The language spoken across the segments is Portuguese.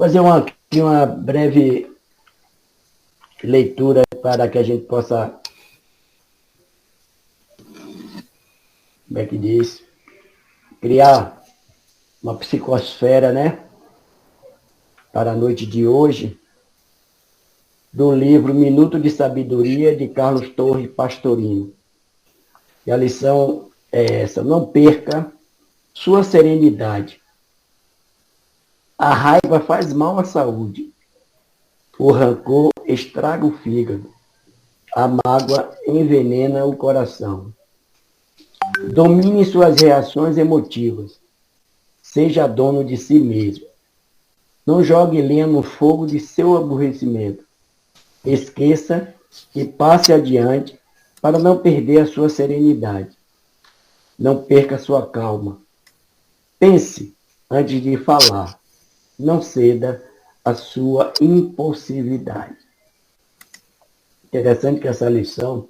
fazer uma breve leitura para que a gente possa, como é que diz, criar uma psicosfera, né, para a noite de hoje, do livro Minuto de Sabedoria, de Carlos Torres Pastorino. E a lição é essa: não perca sua serenidade. A raiva faz mal à saúde. O rancor estraga o fígado. A mágoa envenena o coração. Domine suas reações emotivas. Seja dono de si mesmo. Não jogue lenha no fogo de seu aborrecimento. Esqueça e passe adiante para não perder a sua serenidade. Não perca sua calma. Pense antes de falar. Não ceda à sua impulsividade. Interessante que essa lição,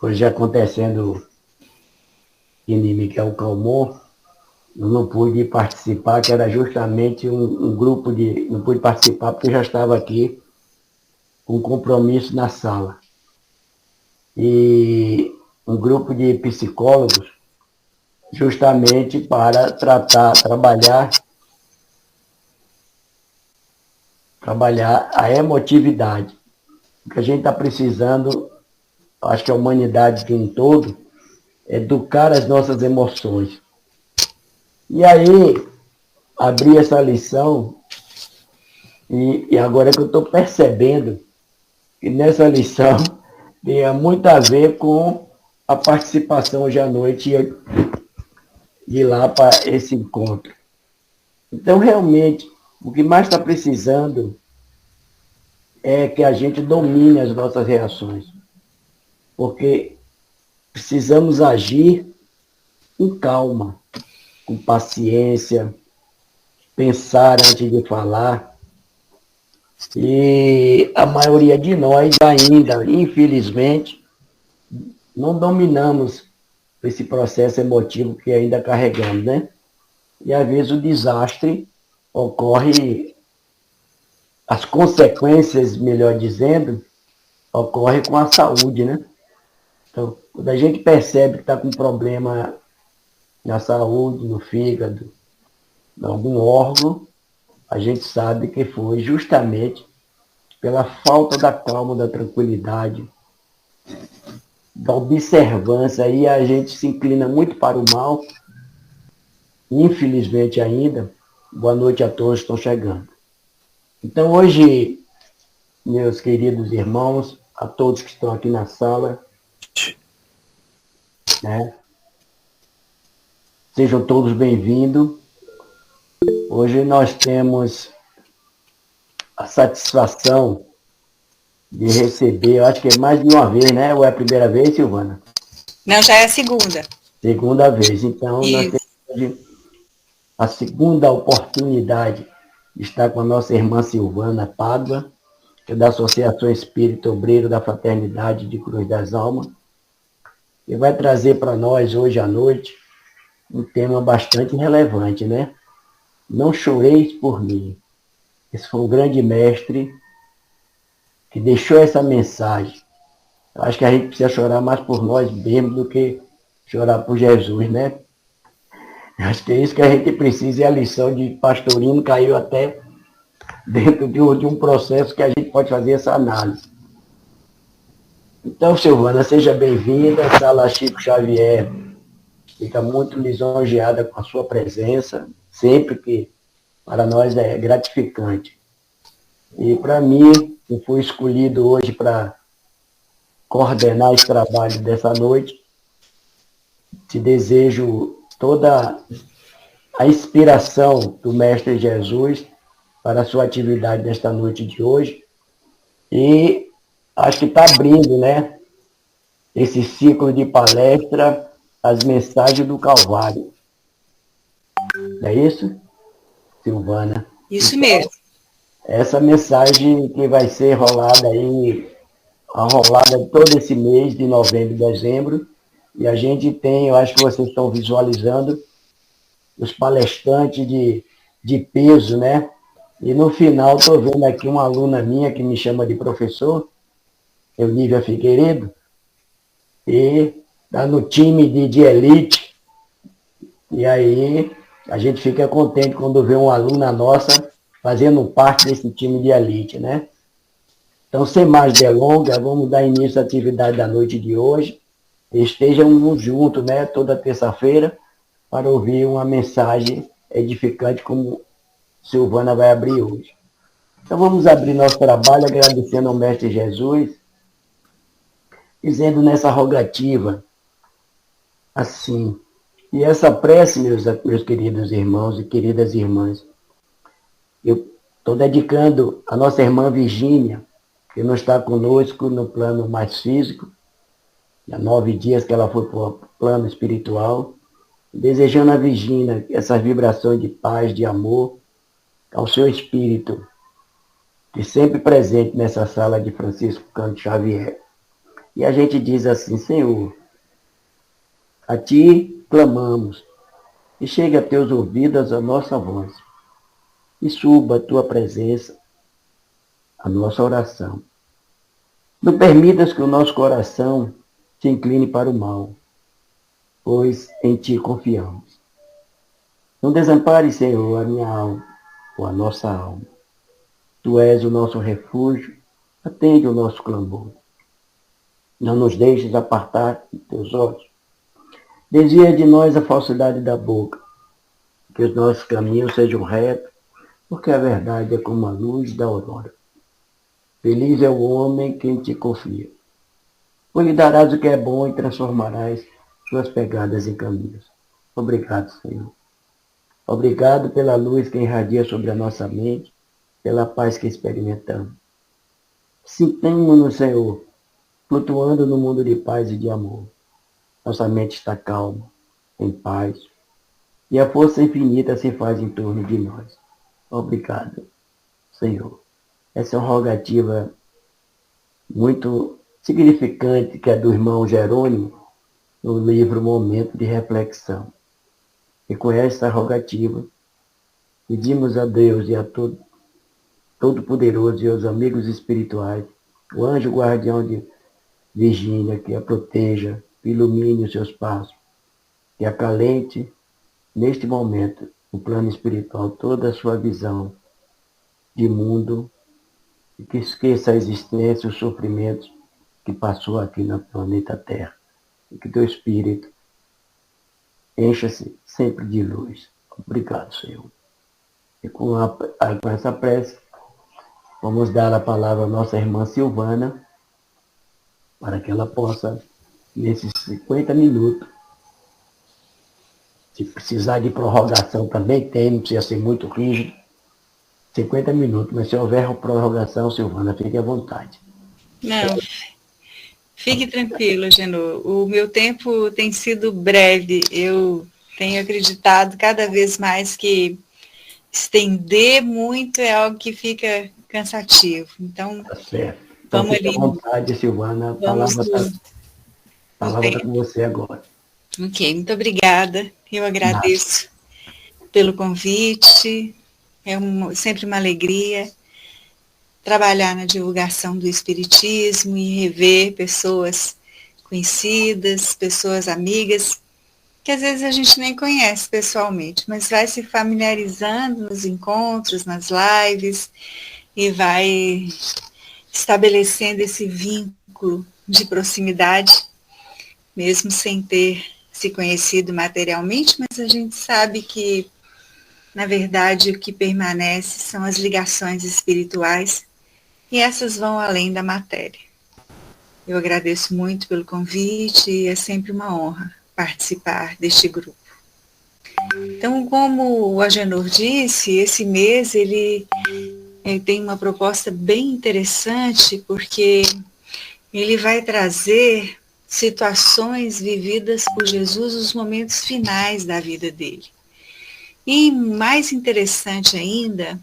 hoje acontecendo em Miguel Calmon, eu não pude participar, que era justamente um grupo de... Não pude participar porque eu já estava aqui com um compromisso na sala. E um grupo de psicólogos, justamente para trabalhar a emotividade. O que a gente está precisando, acho que a humanidade de um todo, é educar as nossas emoções. E aí, abri essa lição, e agora é que eu estou percebendo que nessa lição tem muito a ver com a participação hoje à noite de ir lá para esse encontro. Então, realmente, o que mais está precisando é que a gente domine as nossas reações. Porque precisamos agir com calma, com paciência, pensar antes de falar. E a maioria de nós ainda, infelizmente, não dominamos esse processo emotivo que ainda carregamos, né? E às vezes o desastre ocorre, as consequências, melhor dizendo, ocorre com a saúde, né? Então, quando a gente percebe que está com problema na saúde, no fígado, em algum órgão, a gente sabe que foi justamente pela falta da calma, da tranquilidade, da observância, e a gente se inclina muito para o mal, infelizmente ainda. Boa noite a todos que estão chegando. Então hoje, meus queridos irmãos, a todos que estão aqui na sala, né? Sejam todos bem-vindos. Hoje nós temos a satisfação de receber, eu acho que é mais de uma vez, né? Ou é a primeira vez, Silvana? Não, já é a segunda. Segunda vez. Então, nós temos hoje a segunda oportunidade de estar com a nossa irmã Silvana Pádua, que é da Associação Espírita Obreiro da Fraternidade de Cruz das Almas, e vai trazer para nós, hoje à noite, um tema bastante relevante, né? Não choreis por mim. Esse foi um grande mestre que deixou essa mensagem. Eu acho que a gente precisa chorar mais por nós mesmos do que chorar por Jesus, né? Eu acho que é isso que a gente precisa, e a lição de Pastorino caiu até dentro de um processo que a gente pode fazer essa análise. Então, Silvana, seja bem-vinda. A Sala Chico Xavier fica muito lisonjeada com a sua presença, sempre que para nós é gratificante. E para mim, eu fui escolhido hoje para coordenar esse trabalho dessa noite. Te desejo toda a inspiração do Mestre Jesus para a sua atividade nesta noite de hoje. E acho que está abrindo, né, esse ciclo de palestra, as mensagens do Calvário. Não é isso, Silvana? Isso então, mesmo. Essa mensagem que vai ser rolada aí, a rolada todo esse mês de novembro e dezembro, e a gente tem, eu acho que vocês estão visualizando, os palestrantes de peso, né? E no final, estou vendo aqui uma aluna minha que me chama de professor, Eunívia Figueiredo, e está no time de elite. E aí a gente fica contente quando vê uma aluna nossa fazendo parte desse time de elite, né? Então, sem mais delongas, vamos dar início à atividade da noite de hoje. Estejamos juntos, né, toda terça-feira, para ouvir uma mensagem edificante como Silvana vai abrir hoje. Então vamos abrir nosso trabalho agradecendo ao Mestre Jesus, dizendo nessa rogativa, assim, e essa prece, meus queridos irmãos e queridas irmãs, eu estou dedicando a nossa irmã Virgínia, que não está conosco no plano mais físico, há 9 dias que ela foi para o plano espiritual, desejando a Virgínia essas vibrações de paz, de amor, ao seu espírito, que sempre presente nessa sala de Francisco Cândido Xavier. E a gente diz assim, Senhor, a Ti clamamos, e chegue a Teus ouvidos a nossa voz, e suba a Tua presença, a nossa oração. Não permitas que o nosso coração se incline para o mal, pois em Ti confiamos. Não desampare, Senhor, a minha alma, ou a nossa alma. Tu és o nosso refúgio, atende o nosso clamor. Não nos deixes apartar de Teus olhos. Desvia de nós a falsidade da boca, que os nossos caminhos sejam retos, porque a verdade é como a luz da aurora. Feliz é o homem que em Ti confia, pois lhe darás o que é bom e transformarás suas pegadas em caminhos. Obrigado, Senhor. Obrigado pela luz que irradia sobre a nossa mente, pela paz que experimentamos. Sintamos-nos, Senhor, flutuando no mundo de paz e de amor. Nossa mente está calma, em paz, e a força infinita se faz em torno de nós. Obrigado, Senhor. Essa é uma rogativa muito significante que é do irmão Jerônimo, no livro Momento de Reflexão. E com essa rogativa, pedimos a Deus e a Todo-Poderoso e aos amigos espirituais, o anjo guardião de Virgínia, que a proteja, ilumine os seus passos, que acalente, neste momento, no plano espiritual, toda a sua visão de mundo, e que esqueça a existência e os sofrimentos que passou aqui no planeta Terra. E que teu espírito encha-se sempre de luz. Obrigado, Senhor. E com essa prece, vamos dar a palavra à nossa irmã Silvana, para que ela possa, nesses 50 minutos, se precisar de prorrogação também tem, não precisa ser muito rígido, 50 minutos, mas se houver prorrogação, Silvana, fique à vontade. Não, fique tranquilo, Genô. O meu tempo tem sido breve. Eu tenho acreditado cada vez mais que estender muito é algo que fica cansativo. Então, Tá certo. Então, vamos fique ali. à vontade, Silvana. A palavra está com você agora. Ok, muito obrigada. Eu agradeço pelo convite. É sempre uma alegria trabalhar na divulgação do Espiritismo e rever pessoas conhecidas, pessoas amigas, que às vezes a gente nem conhece pessoalmente, mas vai se familiarizando nos encontros, nas lives, e vai estabelecendo esse vínculo de proximidade, mesmo sem ter se conhecido materialmente, mas a gente sabe que, na verdade, o que permanece são as ligações espirituais, e essas vão além da matéria. Eu agradeço muito pelo convite e é sempre uma honra participar deste grupo. Então, como o Agenor disse, esse mês ele tem uma proposta bem interessante, porque ele vai trazer situações vividas por Jesus nos momentos finais da vida dele. E mais interessante ainda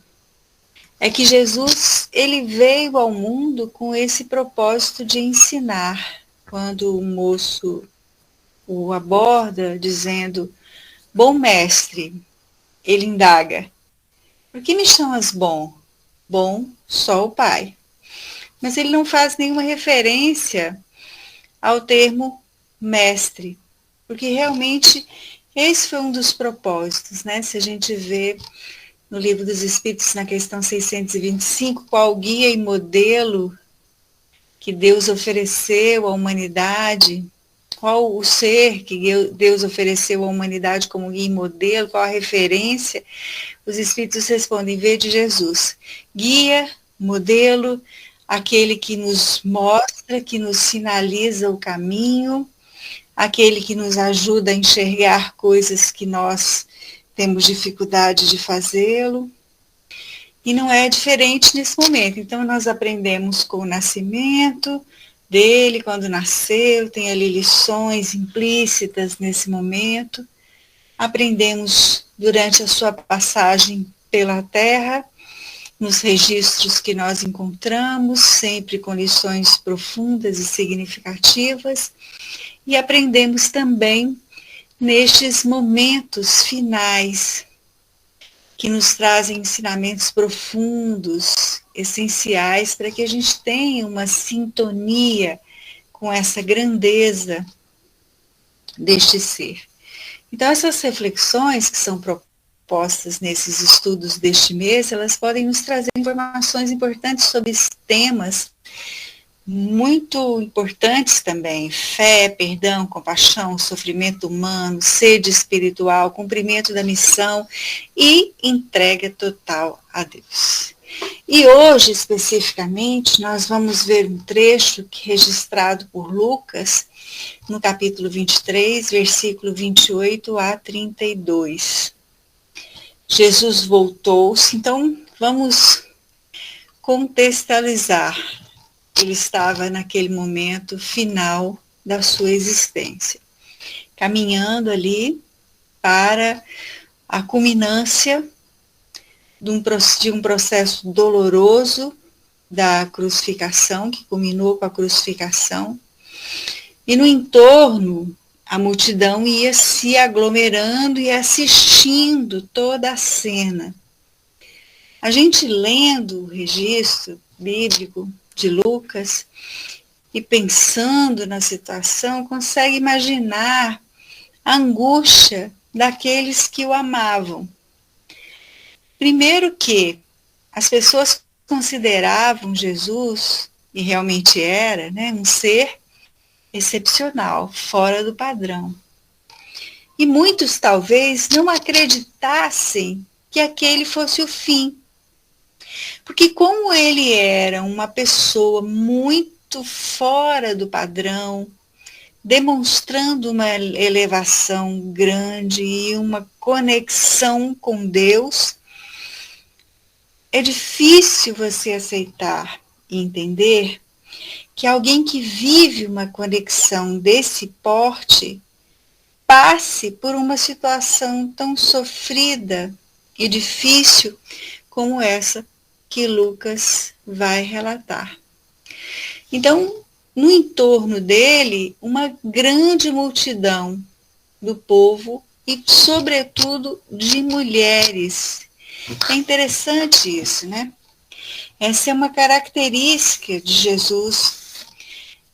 é que Jesus ele veio ao mundo com esse propósito de ensinar. Quando o moço o aborda dizendo, bom mestre, ele indaga, Por que me chamas bom? Bom, só o Pai. Mas ele não faz nenhuma referência ao termo mestre, porque realmente esse foi um dos propósitos, né? Se a gente vê no Livro dos Espíritos, na questão 625, qual guia e modelo que Deus ofereceu à humanidade, qual o ser que Deus ofereceu à humanidade como guia e modelo, qual a referência, os Espíritos respondem: vede Jesus, guia, modelo, aquele que nos mostra, que nos sinaliza o caminho, aquele que nos ajuda a enxergar coisas que nós temos dificuldade de fazê-lo. E não é diferente nesse momento. Então, nós aprendemos com o nascimento dele, quando nasceu, tem ali lições implícitas nesse momento. Aprendemos durante a sua passagem pela Terra, nos registros que nós encontramos, sempre com lições profundas e significativas. E aprendemos também nestes momentos finais, que nos trazem ensinamentos profundos, essenciais, para que a gente tenha uma sintonia com essa grandeza deste ser. Então, essas reflexões que são propostas nesses estudos deste mês, elas podem nos trazer informações importantes sobre temas muito importantes também: fé, perdão, compaixão, sofrimento humano, sede espiritual, cumprimento da missão e entrega total a Deus. E hoje, especificamente, nós vamos ver um trecho registrado por Lucas, no capítulo 23, versículo 28 a 32. Jesus voltou-se, então vamos contextualizar. Ele estava naquele momento final da sua existência, caminhando ali para a culminância de um processo doloroso da crucificação, que culminou com a crucificação, e no entorno a multidão ia se aglomerando e assistindo toda a cena. A gente lendo o registro bíblico de Lucas e pensando na situação, consegue imaginar a angústia daqueles que o amavam. Primeiro que as pessoas consideravam Jesus, e realmente era, né, um ser excepcional, fora do padrão. E muitos talvez não acreditassem que aquele fosse o fim. Porque como ele era uma pessoa muito fora do padrão, demonstrando uma elevação grande e uma conexão com Deus, é difícil você aceitar e entender que alguém que vive uma conexão desse porte passe por uma situação tão sofrida e difícil como essa que Lucas vai relatar. Então, no entorno dele, uma grande multidão do povo e, sobretudo, de mulheres. É interessante isso, né? Essa é uma característica de Jesus.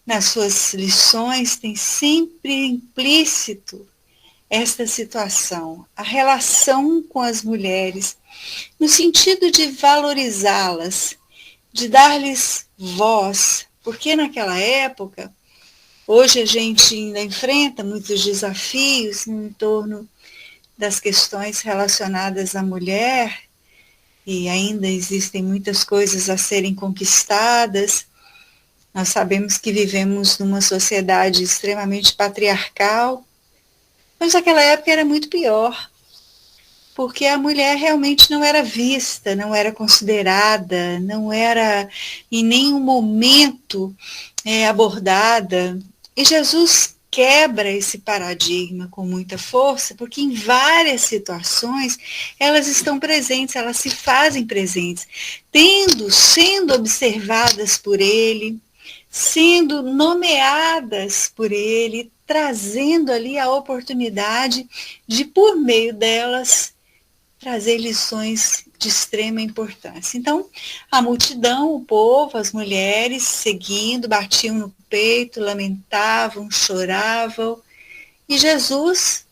Nas suas lições tem sempre implícito esta situação, a relação com as mulheres, no sentido de valorizá-las, de dar-lhes voz, porque naquela época, hoje a gente ainda enfrenta muitos desafios em torno das questões relacionadas à mulher, e ainda existem muitas coisas a serem conquistadas. Nós sabemos que vivemos numa sociedade extremamente patriarcal, mas naquela época era muito pior, porque a mulher realmente não era vista, não era considerada, não era em nenhum momento abordada. E Jesus quebra esse paradigma com muita força, porque em várias situações elas estão presentes, elas se fazem presentes, sendo observadas por ele, sendo nomeadas por ele, trazendo ali a oportunidade de, por meio delas, trazer lições de extrema importância. Então, a multidão, o povo, as mulheres seguindo, batiam no peito, lamentavam, choravam, e Jesus,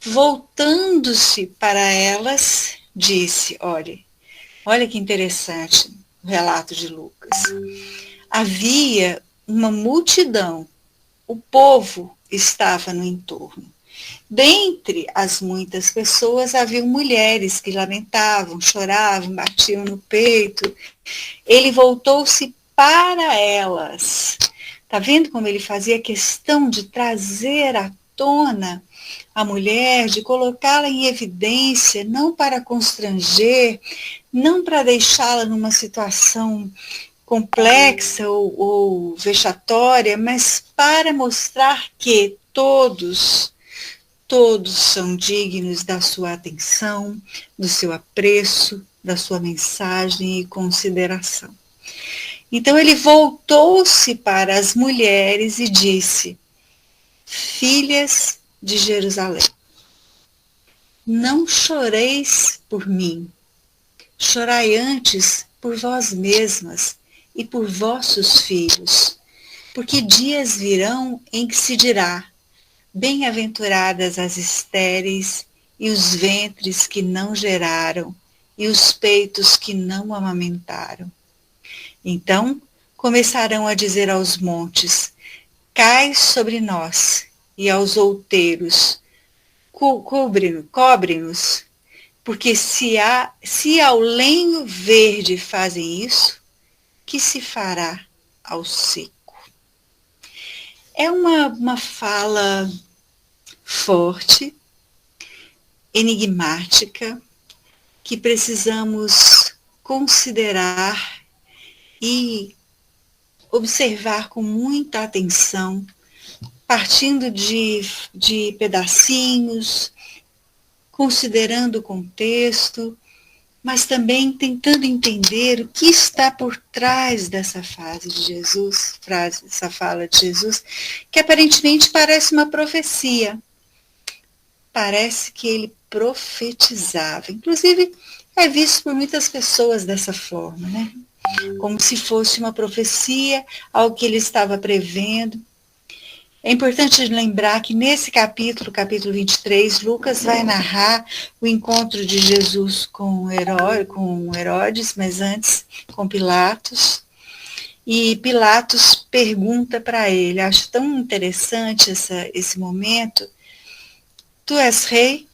voltando-se para elas, disse, olha que interessante o relato de Lucas. Havia uma multidão, o povo estava no entorno. Dentre as muitas pessoas, havia mulheres que lamentavam, choravam, batiam no peito. Ele voltou-se para elas. Está vendo como ele fazia questão de trazer à tona a mulher, de colocá-la em evidência, não para constranger, não para deixá-la numa situação complexa ou vexatória, mas para mostrar que todos são dignos da sua atenção, do seu apreço, da sua mensagem e consideração. Então ele voltou-se para as mulheres e disse, filhas de Jerusalém, não choreis por mim, chorai antes por vós mesmas e por vossos filhos, porque dias virão em que se dirá, bem-aventuradas as estéreis e os ventres que não geraram e os peitos que não amamentaram. Então começarão a dizer aos montes, cai sobre nós, e aos outeiros, cobre-nos, porque se ao lenho verde fazem isso, que se fará ao seco? É uma fala forte, enigmática, que precisamos considerar e observar com muita atenção, partindo de pedacinhos, considerando o contexto, mas também tentando entender o que está por trás dessa frase de Jesus, essa fala de Jesus, que aparentemente parece uma profecia. Parece que ele profetizava. Inclusive, é visto por muitas pessoas dessa forma, né? Como se fosse uma profecia, algo que ele estava prevendo. É importante lembrar que nesse capítulo 23, Lucas vai narrar o encontro de Jesus com Herodes, mas antes com Pilatos. E Pilatos pergunta para ele, acho tão interessante esse momento, tu és rei?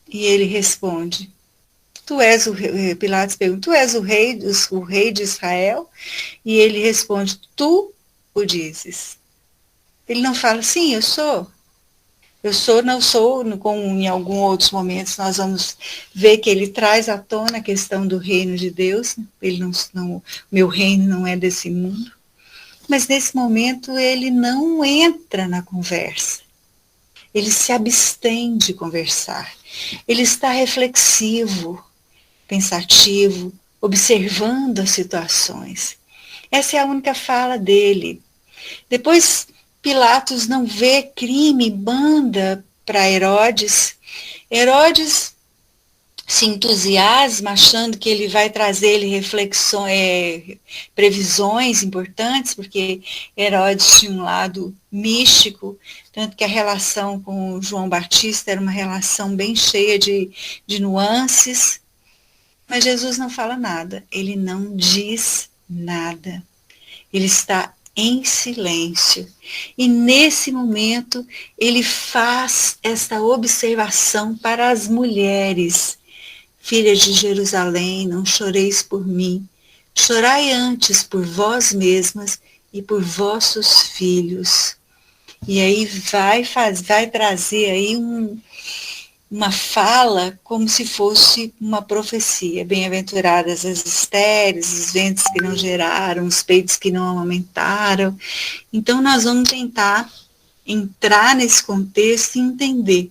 E ele responde, Pilatos pergunta, tu és o rei de Israel? E ele responde, tu o dizes. Ele não fala, sim, eu sou, não sou, como em alguns outros momentos nós vamos ver que ele traz à tona a questão do reino de Deus, ele meu reino não é desse mundo, mas nesse momento ele não entra na conversa, ele se abstém de conversar, ele está reflexivo, pensativo, observando as situações. Essa é a única fala dele. Depois, Pilatos não vê crime, manda para Herodes. Herodes se entusiasma, achando que ele vai trazer reflexões, previsões importantes, porque Herodes tinha um lado místico, tanto que a relação com João Batista era uma relação bem cheia de nuances. Mas Jesus não fala nada, ele não diz nada. Ele está em silêncio. E nesse momento, ele faz essa observação para as mulheres. Filhas de Jerusalém, não choreis por mim. Chorai antes por vós mesmas e por vossos filhos. E aí vai trazer aí uma fala como se fosse uma profecia. Bem-aventuradas as estéreis, os ventres que não geraram, os peitos que não amamentaram. Então, nós vamos tentar entrar nesse contexto e entender.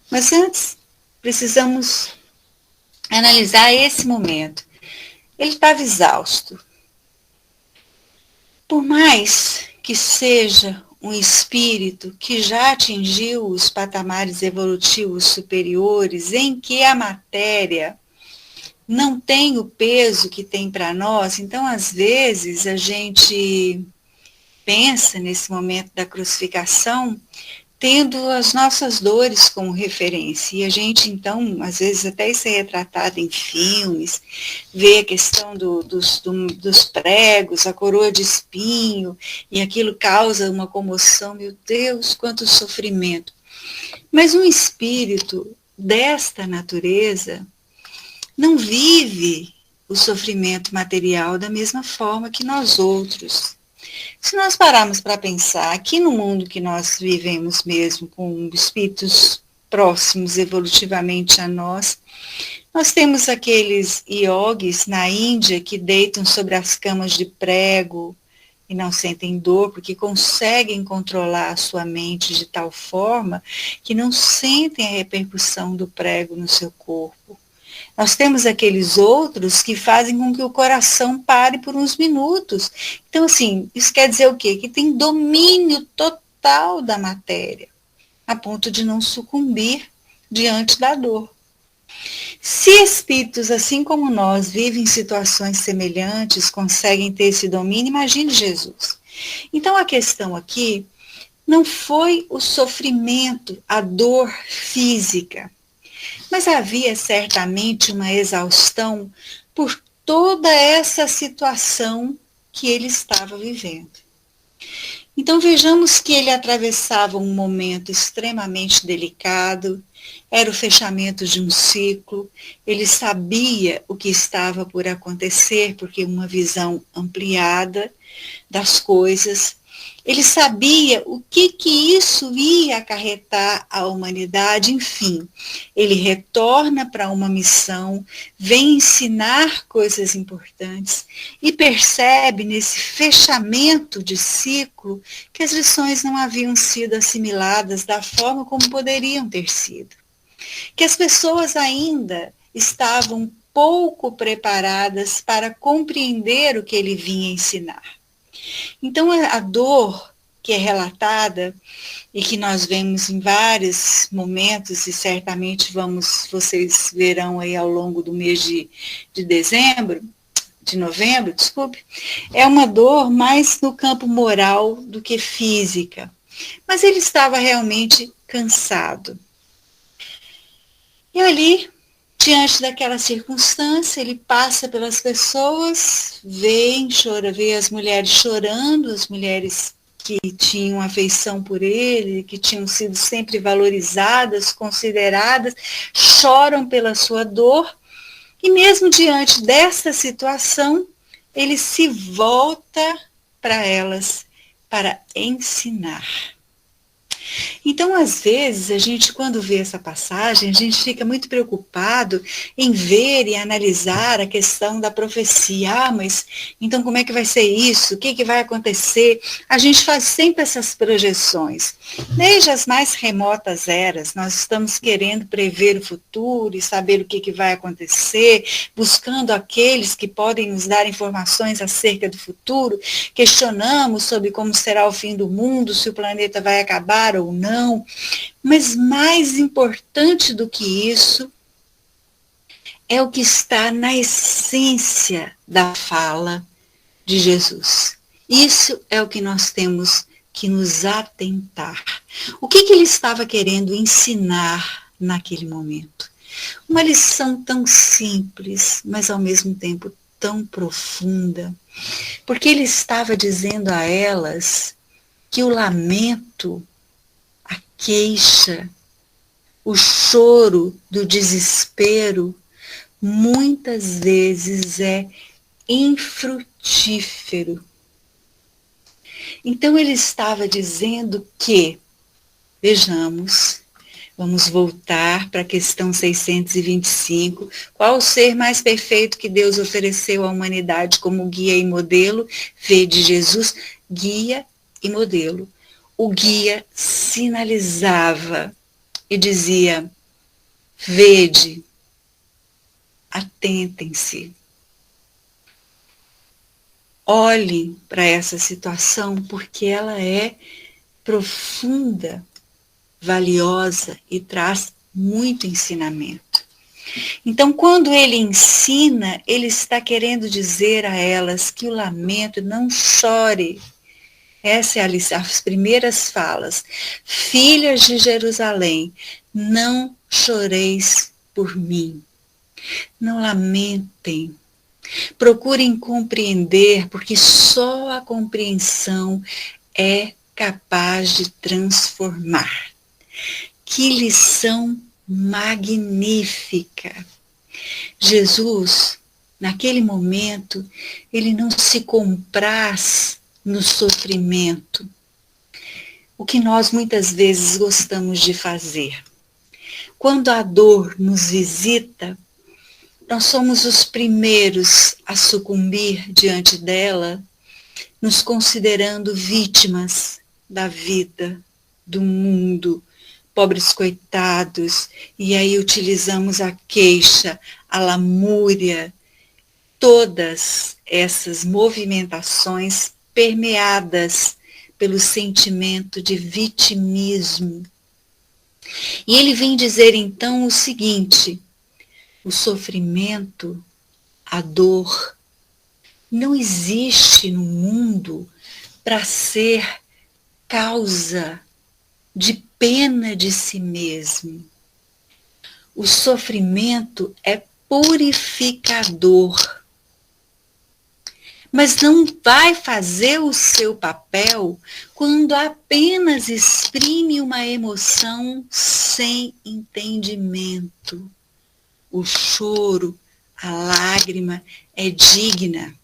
Mas antes, precisamos analisar esse momento. Ele estava exausto. Por mais que seja um espírito que já atingiu os patamares evolutivos superiores, em que a matéria não tem o peso que tem para nós. Então, às vezes, a gente pensa nesse momento da crucificação tendo as nossas dores como referência. E a gente, então, às vezes até isso é retratado em filmes, vê a questão dos pregos, a coroa de espinho, e aquilo causa uma comoção. Meu Deus, quanto sofrimento. Mas um espírito desta natureza não vive o sofrimento material da mesma forma que nós outros. Se nós pararmos para pensar, aqui no mundo que nós vivemos mesmo, com espíritos próximos evolutivamente a nós, nós temos aqueles yogis na Índia que deitam sobre as camas de prego e não sentem dor, porque conseguem controlar a sua mente de tal forma que não sentem a repercussão do prego no seu corpo. Nós temos aqueles outros que fazem com que o coração pare por uns minutos. Então, assim, isso quer dizer o quê? Que tem domínio total da matéria, a ponto de não sucumbir diante da dor. Se espíritos, assim como nós, vivem situações semelhantes, conseguem ter esse domínio, imagine Jesus. Então, a questão aqui não foi o sofrimento, a dor física, mas havia certamente uma exaustão por toda essa situação que ele estava vivendo. Então vejamos que ele atravessava um momento extremamente delicado, era o fechamento de um ciclo, ele sabia o que estava por acontecer, porque uma visão ampliada das coisas. Ele sabia o que isso ia acarretar à humanidade, enfim. Ele retorna para uma missão, vem ensinar coisas importantes e percebe nesse fechamento de ciclo que as lições não haviam sido assimiladas da forma como poderiam ter sido. Que as pessoas ainda estavam pouco preparadas para compreender o que ele vinha ensinar. Então, a dor que é relatada e que nós vemos em vários momentos, e certamente vocês verão aí ao longo do mês de novembro, desculpe, é uma dor mais no campo moral do que física. Mas ele estava realmente cansado. E ali, diante daquela circunstância, ele passa pelas pessoas, vê as mulheres chorando, as mulheres que tinham afeição por ele, que tinham sido sempre valorizadas, consideradas, choram pela sua dor, e mesmo diante dessa situação, ele se volta para elas para ensinar. Então, às vezes, a gente, quando vê essa passagem, a gente fica muito preocupado em ver e analisar a questão da profecia. Ah, mas então como é que vai ser isso? O que vai acontecer? A gente faz sempre essas projeções. Desde as mais remotas eras, nós estamos querendo prever o futuro e saber o que vai acontecer, buscando aqueles que podem nos dar informações acerca do futuro, questionamos sobre como será o fim do mundo, se o planeta vai acabar ou não, mas mais importante do que isso é o que está na essência da fala de Jesus. Isso é o que nós temos que nos atentar. O que ele estava querendo ensinar naquele momento? Uma lição tão simples, mas ao mesmo tempo tão profunda, porque ele estava dizendo a elas que o lamento, a queixa, o choro do desespero, muitas vezes é infrutífero. Então ele estava dizendo que, vejamos, vamos voltar para a questão 625, qual o ser mais perfeito que Deus ofereceu à humanidade como guia e modelo? Vede Jesus, guia e modelo. O guia sinalizava e dizia: vede, atentem-se, olhem para essa situação, porque ela é profunda, valiosa e traz muito ensinamento. Então, quando ele ensina, ele está querendo dizer a elas que o lamento, não chore. Essa é as primeiras falas. Filhas de Jerusalém, não choreis por mim. Não lamentem. Procurem compreender, porque só a compreensão é capaz de transformar. Que lição magnífica! Jesus, naquele momento, ele não se compraz no sofrimento, o que nós muitas vezes gostamos de fazer. Quando a dor nos visita, nós somos os primeiros a sucumbir diante dela, nos considerando vítimas da vida, do mundo, pobres coitados, e aí utilizamos a queixa, a lamúria, todas essas movimentações permeadas pelo sentimento de vitimismo. E ele vem dizer então o seguinte: o sofrimento, a dor, não existe no mundo para ser causa de pena de si mesmo. O sofrimento é purificador, mas não vai fazer o seu papel quando apenas exprime uma emoção sem entendimento. O choro, a lágrima é digna,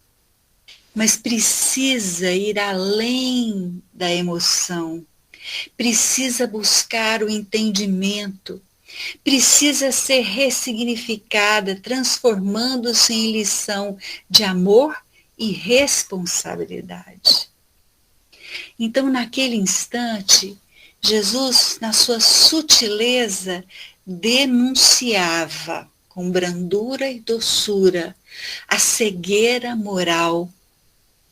mas precisa ir além da emoção, precisa buscar o entendimento, precisa ser ressignificada, transformando-se em lição de amor e responsabilidade. Então, naquele instante, Jesus, na sua sutileza, denunciava com brandura e doçura a cegueira moral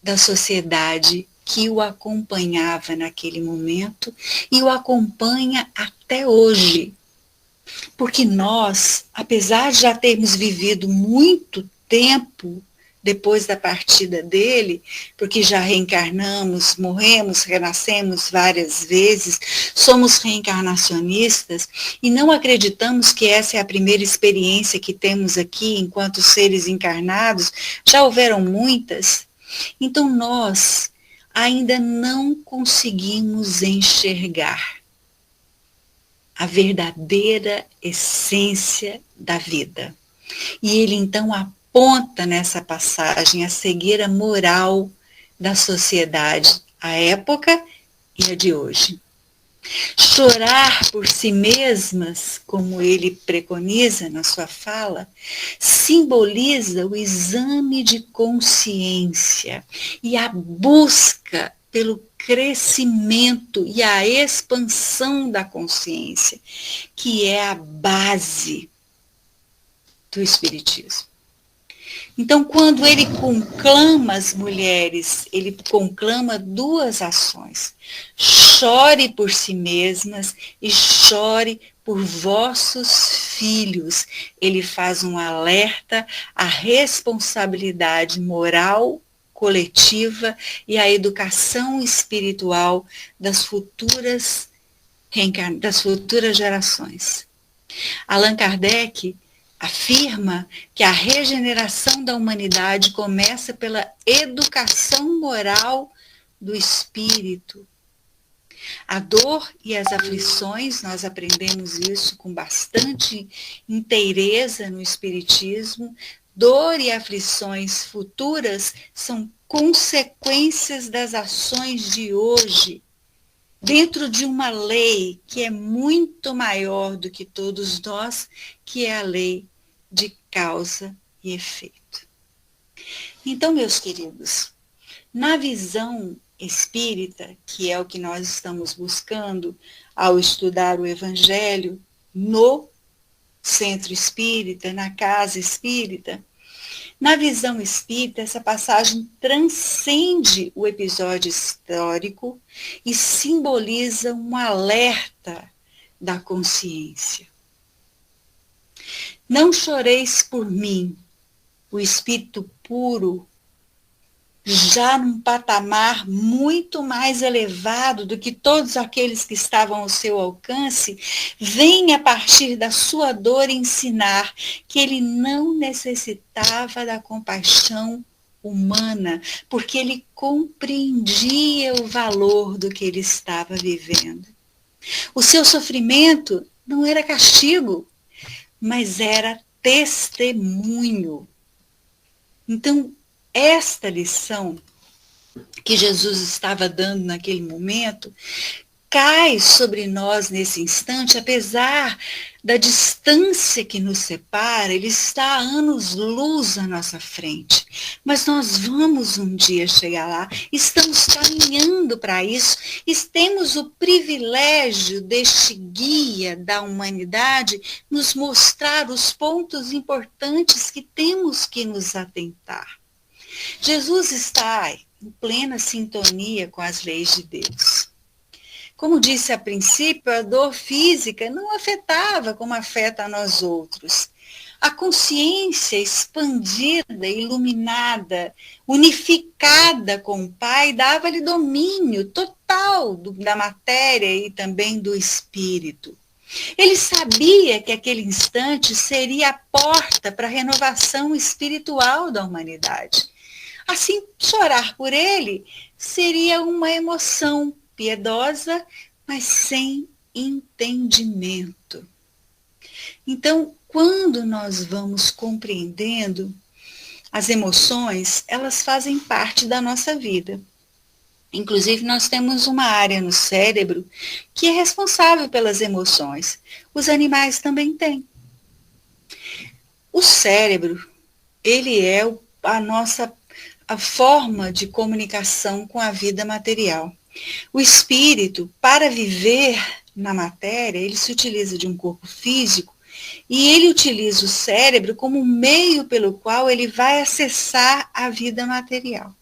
da sociedade que o acompanhava naquele momento e o acompanha até hoje. Porque nós, apesar de já termos vivido muito tempo depois da partida dele, porque já reencarnamos, morremos, renascemos várias vezes, somos reencarnacionistas e não acreditamos que essa é a primeira experiência que temos aqui enquanto seres encarnados, já houveram muitas. Então nós ainda não conseguimos enxergar a verdadeira essência da vida. E ele então aponta nessa passagem a cegueira moral da sociedade, a época e a de hoje. Chorar por si mesmas, como ele preconiza na sua fala, simboliza o exame de consciência e a busca pelo crescimento e a expansão da consciência, que é a base do Espiritismo. Então, quando ele conclama as mulheres, ele conclama duas ações: chore por si mesmas e chore por vossos filhos. Ele faz um alerta à responsabilidade moral coletiva e à educação espiritual das futuras gerações. Allan Kardec afirma que a regeneração da humanidade começa pela educação moral do espírito. A dor e as aflições, nós aprendemos isso com bastante inteireza no Espiritismo. Dor e aflições futuras são consequências das ações de hoje, dentro de uma lei que é muito maior do que todos nós, que é a lei de causa e efeito. Então, meus queridos, na visão espírita, que é o que nós estamos buscando ao estudar o Evangelho no centro espírita, na casa espírita, na visão espírita, essa passagem transcende o episódio histórico e simboliza um alerta da consciência. Não choreis por mim, o espírito puro, já num patamar muito mais elevado do que todos aqueles que estavam ao seu alcance, vem a partir da sua dor ensinar que ele não necessitava da compaixão humana, porque ele compreendia o valor do que ele estava vivendo. O seu sofrimento não era castigo, mas era testemunho. Então, esta lição que Jesus estava dando naquele momento cai sobre nós nesse instante, apesar da distância que nos separa, ele está a anos-luz à nossa frente. Mas nós vamos um dia chegar lá, estamos caminhando para isso, e temos o privilégio deste guia da humanidade nos mostrar os pontos importantes que temos que nos atentar. Jesus está em plena sintonia com as leis de Deus. Como disse a princípio, a dor física não afetava como afeta a nós outros. A consciência expandida, iluminada, unificada com o Pai, dava-lhe domínio total da matéria e também do espírito. Ele sabia que aquele instante seria a porta para a renovação espiritual da humanidade. Assim, chorar por ele seria uma emoção piedosa, mas sem entendimento. Então, quando nós vamos compreendendo as emoções, elas fazem parte da nossa vida. Inclusive, nós temos uma área no cérebro que é responsável pelas emoções. Os animais também têm. O cérebro, ele é a forma de comunicação com a vida material. O espírito, para viver na matéria, ele se utiliza de um corpo físico e ele utiliza o cérebro como meio pelo qual ele vai acessar a vida material.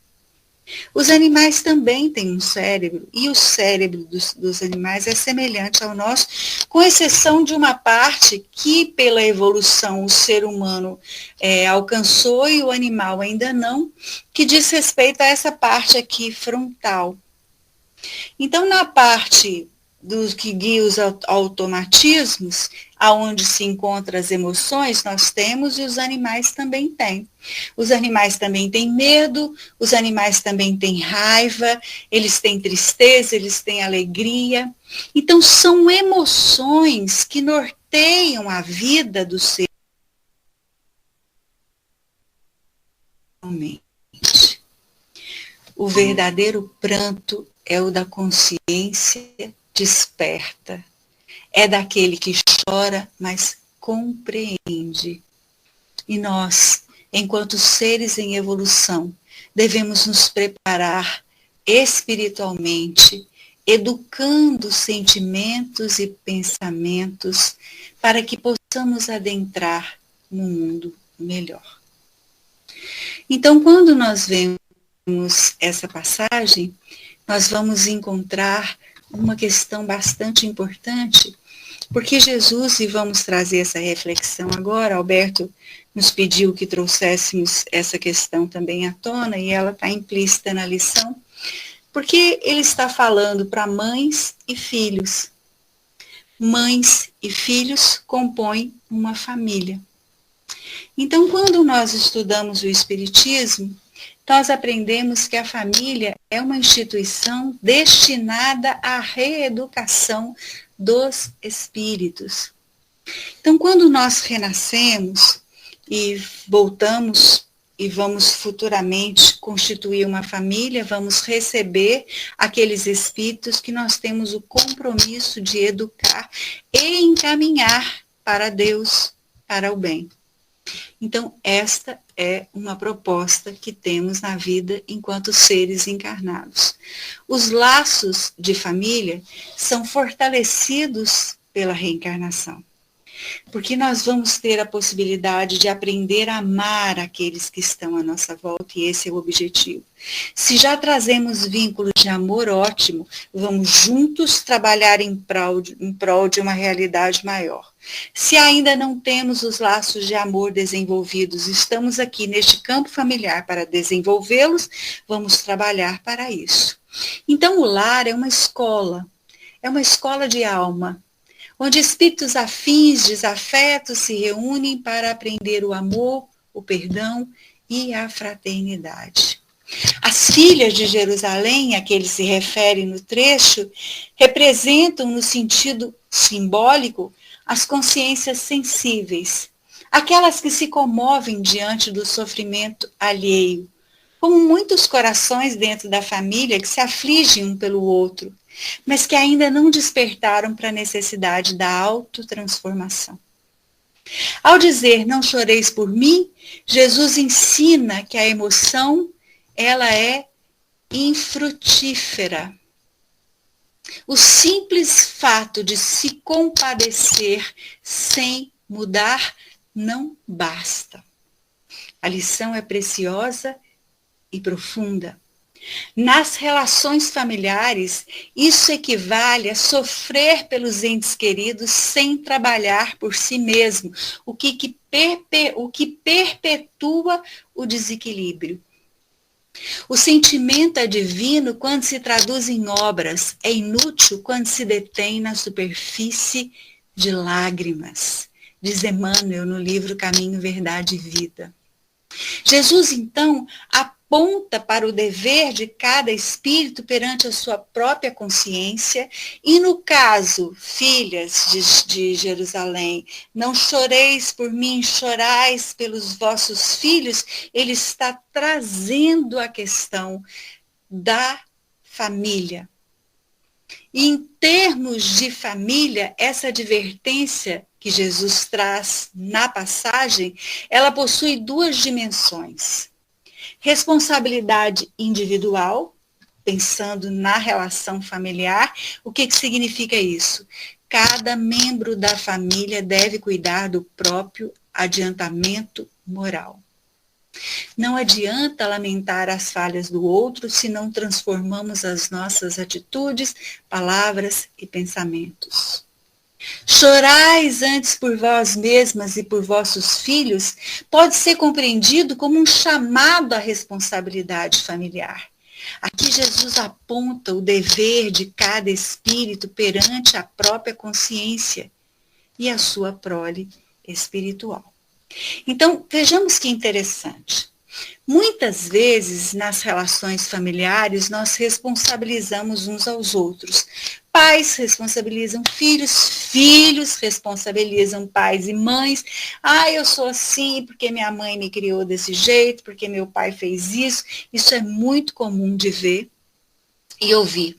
Os animais também têm um cérebro, e o cérebro dos animais é semelhante ao nosso, com exceção de uma parte que, pela evolução, o ser humano alcançou e o animal ainda não, que diz respeito a essa parte aqui frontal. Então, na parte dos que guia os automatismos, aonde se encontram as emoções, nós temos e os animais também têm. Os animais também têm medo, os animais também têm raiva, eles têm tristeza, eles têm alegria. Então, são emoções que norteiam a vida do ser humano. O verdadeiro pranto é o da consciência desperta. É daquele que chora, mas compreende. E nós, enquanto seres em evolução, devemos nos preparar espiritualmente, educando sentimentos e pensamentos para que possamos adentrar num mundo melhor. Então, quando nós vemos essa passagem, nós vamos encontrar uma questão bastante importante, porque Jesus, e vamos trazer essa reflexão agora, Alberto nos pediu que trouxéssemos essa questão também à tona, e ela está implícita na lição, porque ele está falando para mães e filhos. Mães e filhos compõem uma família. Então, quando nós estudamos o Espiritismo, nós aprendemos que a família é uma instituição destinada à reeducação dos espíritos. Então, quando nós renascemos e voltamos e vamos futuramente constituir uma família, vamos receber aqueles espíritos que nós temos o compromisso de educar e encaminhar para Deus, para o bem. Então, esta é uma proposta que temos na vida enquanto seres encarnados. Os laços de família são fortalecidos pela reencarnação. Porque nós vamos ter a possibilidade de aprender a amar aqueles que estão à nossa volta, e esse é o objetivo. Se já trazemos vínculos de amor, ótimo, vamos juntos trabalhar em prol de uma realidade maior. Se ainda não temos os laços de amor desenvolvidos, estamos aqui neste campo familiar para desenvolvê-los, vamos trabalhar para isso. Então o lar é uma escola de alma, onde espíritos afins, desafetos se reúnem para aprender o amor, o perdão e a fraternidade. As filhas de Jerusalém, a que ele se refere no trecho, representam no sentido simbólico as consciências sensíveis, aquelas que se comovem diante do sofrimento alheio, como muitos corações dentro da família que se afligem um pelo outro, mas que ainda não despertaram para a necessidade da autotransformação. Ao dizer não choreis por mim, Jesus ensina que a emoção, ela é infrutífera. O simples fato de se compadecer sem mudar não basta. A lição é preciosa e profunda. Nas relações familiares, isso equivale a sofrer pelos entes queridos sem trabalhar por si mesmo, o que perpetua o desequilíbrio. O sentimento é divino quando se traduz em obras, é inútil quando se detém na superfície de lágrimas, diz Emmanuel no livro Caminho, Verdade e Vida. Jesus, então, aponta para o dever de cada espírito perante a sua própria consciência, e no caso, filhas de Jerusalém, não choreis por mim, chorais pelos vossos filhos, ele está trazendo a questão da família. E em termos de família, essa advertência que Jesus traz na passagem, ela possui duas dimensões. Responsabilidade individual, pensando na relação familiar. O que significa isso? Cada membro da família deve cuidar do próprio adiantamento moral. Não adianta lamentar as falhas do outro se não transformamos as nossas atitudes, palavras e pensamentos. Chorais antes por vós mesmas e por vossos filhos pode ser compreendido como um chamado à responsabilidade familiar. Aqui Jesus aponta o dever de cada espírito perante a própria consciência e a sua prole espiritual. Então, vejamos que interessante. Muitas vezes, nas relações familiares, nós responsabilizamos uns aos outros. Pais responsabilizam filhos, filhos responsabilizam pais e mães. Ah, eu sou assim porque minha mãe me criou desse jeito, porque meu pai fez isso. Isso é muito comum de ver e ouvir.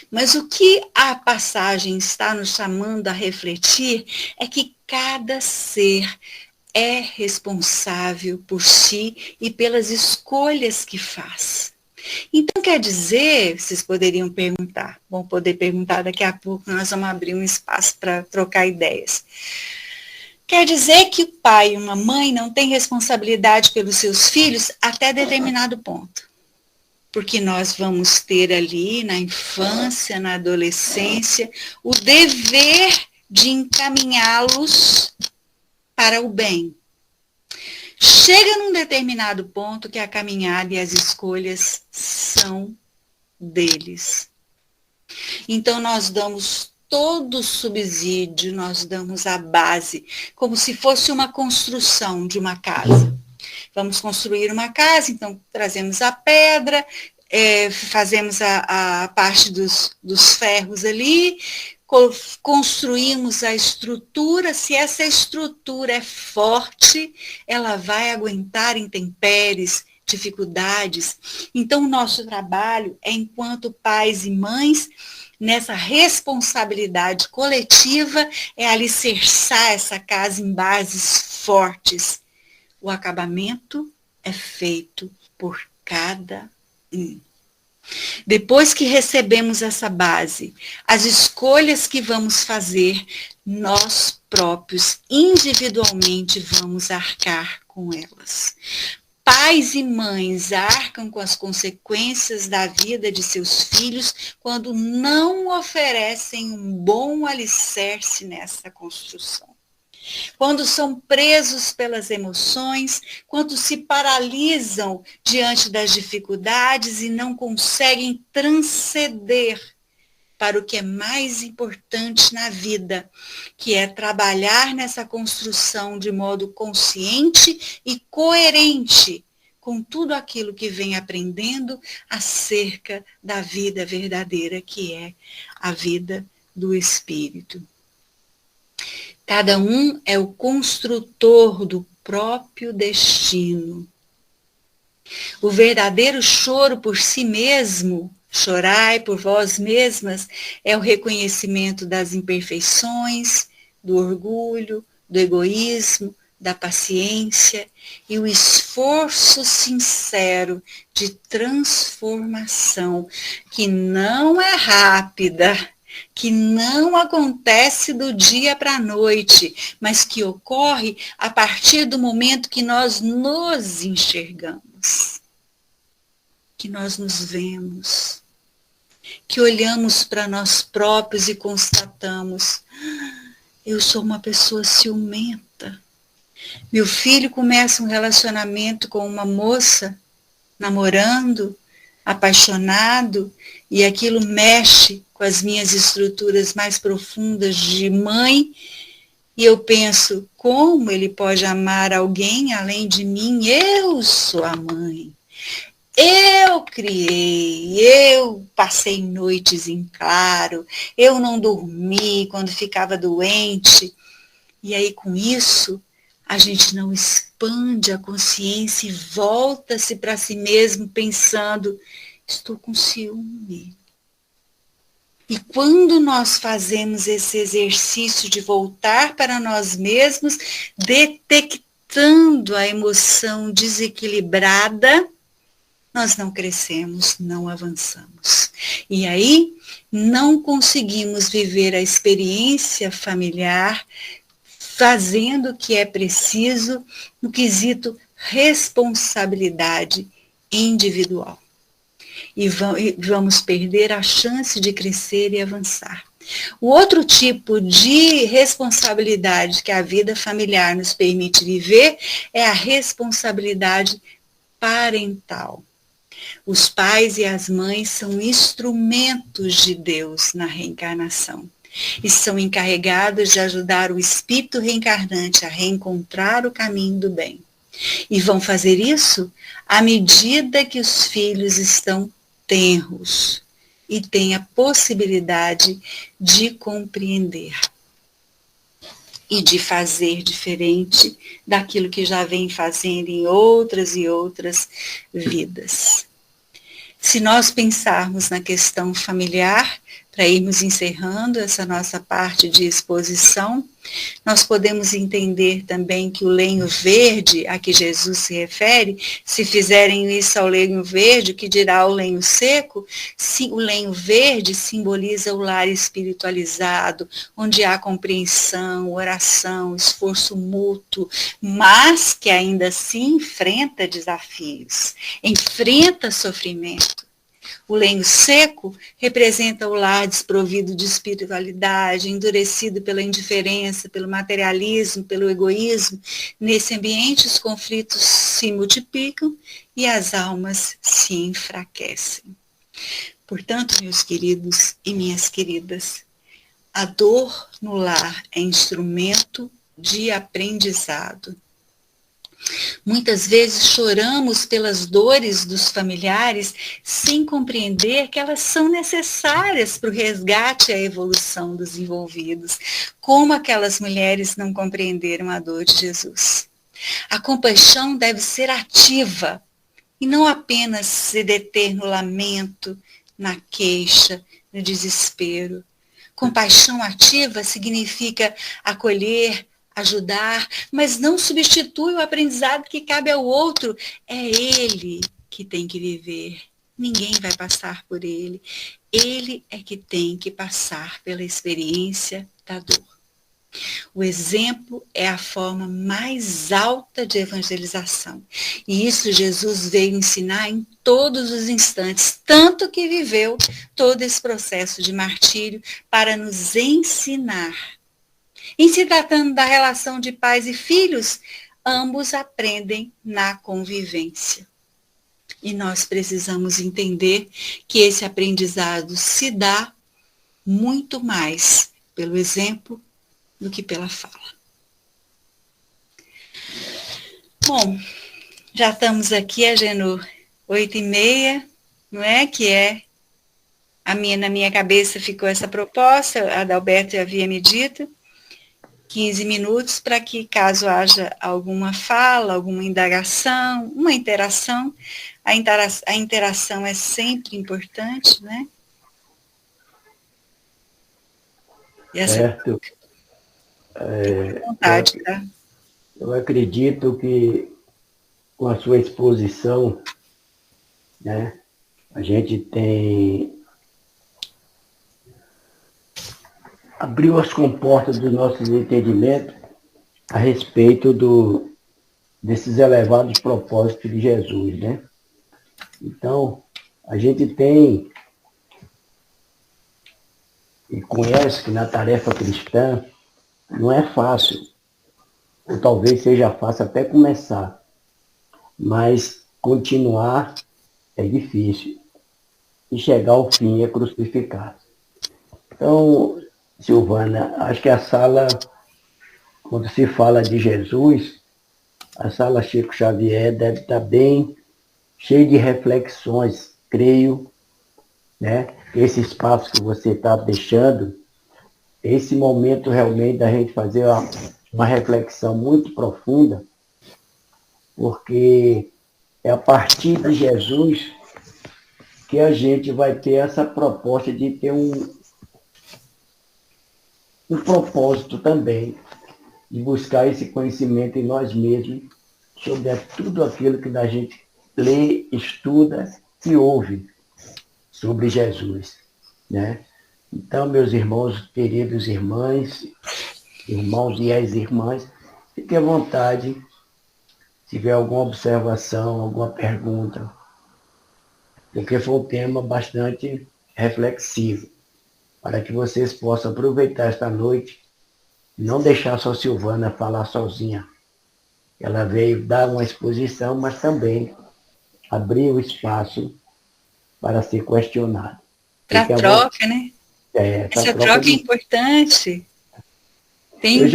Mas o que a passagem está nos chamando a refletir é que cada ser é responsável por si e pelas escolhas que faz. Então, quer dizer, vocês poderiam perguntar, vão poder perguntar daqui a pouco, nós vamos abrir um espaço para trocar ideias. Quer dizer que o pai e uma mãe não têm responsabilidade pelos seus filhos até determinado ponto. Porque nós vamos ter ali, na infância, na adolescência, o dever de encaminhá-los para o bem. Chega num determinado ponto que a caminhada e as escolhas são deles. Então nós damos todo o subsídio, nós damos a base, como se fosse uma construção de uma casa. Vamos construir uma casa, então trazemos a pedra, fazemos a parte dos ferros ali, construímos a estrutura. Se essa estrutura é forte, ela vai aguentar intempéries, dificuldades. Então, o nosso trabalho é, enquanto pais e mães, nessa responsabilidade coletiva, é alicerçar essa casa em bases fortes. O acabamento é feito por cada um. Depois que recebemos essa base, as escolhas que vamos fazer, nós próprios, individualmente, vamos arcar com elas. Pais e mães arcam com as consequências da vida de seus filhos quando não oferecem um bom alicerce nessa construção. Quando são presos pelas emoções, quando se paralisam diante das dificuldades e não conseguem transcender para o que é mais importante na vida, que é trabalhar nessa construção de modo consciente e coerente com tudo aquilo que vem aprendendo acerca da vida verdadeira, que é a vida do Espírito. Cada um é o construtor do próprio destino. O verdadeiro choro por si mesmo, chorai por vós mesmas, é o reconhecimento das imperfeições, do orgulho, do egoísmo, da paciência e o esforço sincero de transformação, que não é rápida, que não acontece do dia para a noite, mas que ocorre a partir do momento que nós nos enxergamos, que nós nos vemos, que olhamos para nós próprios e constatamos: eu sou uma pessoa ciumenta. Meu filho começa um relacionamento com uma moça, namorando, apaixonado, e aquilo mexe com as minhas estruturas mais profundas de mãe, e eu penso: como ele pode amar alguém além de mim? Eu sou a mãe. Eu criei, eu passei noites em claro, eu não dormi quando ficava doente. E aí, com isso, a gente não expande a consciência e volta-se para si mesmo pensando: estou com ciúme. E quando nós fazemos esse exercício de voltar para nós mesmos, detectando a emoção desequilibrada, nós não crescemos, não avançamos. E aí, não conseguimos viver a experiência familiar fazendo o que é preciso no quesito responsabilidade individual. E vamos perder a chance de crescer e avançar. O outro tipo de responsabilidade que a vida familiar nos permite viver é a responsabilidade parental. Os pais e as mães são instrumentos de Deus na reencarnação e são encarregados de ajudar o espírito reencarnante a reencontrar o caminho do bem. E vão fazer isso à medida que os filhos estão tenros e têm a possibilidade de compreender e de fazer diferente daquilo que já vem fazendo em outras e outras vidas. Se nós pensarmos na questão familiar, para irmos encerrando essa nossa parte de exposição, nós podemos entender também que o lenho verde a que Jesus se refere, se fizerem isso ao lenho verde, o que dirá o lenho seco? Sim, o lenho verde simboliza o lar espiritualizado, onde há compreensão, oração, esforço mútuo, mas que ainda assim enfrenta desafios, enfrenta sofrimento. O lenho seco representa o lar desprovido de espiritualidade, endurecido pela indiferença, pelo materialismo, pelo egoísmo. Nesse ambiente, os conflitos se multiplicam e as almas se enfraquecem. Portanto, meus queridos e minhas queridas, a dor no lar é instrumento de aprendizado. Muitas vezes choramos pelas dores dos familiares sem compreender que elas são necessárias para o resgate e a evolução dos envolvidos, como aquelas mulheres não compreenderam a dor de Jesus. A compaixão deve ser ativa e não apenas se deter no lamento, na queixa, no desespero. Compaixão ativa significa acolher, ajudar, mas não substitui o aprendizado que cabe ao outro. É ele que tem que viver. Ninguém vai passar por ele. Ele é que tem que passar pela experiência da dor. O exemplo é a forma mais alta de evangelização. E isso Jesus veio ensinar em todos os instantes, tanto que viveu todo esse processo de martírio para nos ensinar. Em se tratando da relação de pais e filhos, ambos aprendem na convivência. E nós precisamos entender que esse aprendizado se dá muito mais pelo exemplo do que pela fala. Bom, já estamos aqui, Agenor, 8h30, não é? Que é na minha cabeça ficou essa proposta, a Adalberto havia me dito, 15 minutos para que, caso haja alguma fala, alguma indagação, uma interação, a interação é sempre importante, né? Certo. Vontade, tá? Eu acredito que com a sua exposição, né, a gente abriu as comportas dos nossos entendimentos a respeito desses elevados propósitos de Jesus, né? Então, a gente tem e conhece que na tarefa cristã não é fácil, ou talvez seja fácil até começar, mas continuar é difícil, e chegar ao fim é crucificado. Então, Silvana, acho que a sala, quando se fala de Jesus, a sala Chico Xavier deve estar bem cheia de reflexões, creio, né? Esse espaço que você está deixando, esse momento realmente da gente fazer uma reflexão muito profunda, porque é a partir de Jesus que a gente vai ter essa proposta de ter um propósito também, de buscar esse conhecimento em nós mesmos sobre tudo aquilo que a gente lê, estuda e ouve sobre Jesus, né? Então, meus irmãos, queridos irmãos e ex-irmãs, fiquem à vontade, se tiver alguma observação, alguma pergunta, porque foi um tema bastante reflexivo, para que vocês possam aproveitar esta noite e não deixar só Silvana falar sozinha. Ela veio dar uma exposição, mas também abrir o espaço para ser questionado. Para troca, né? Essa troca é importante. Tem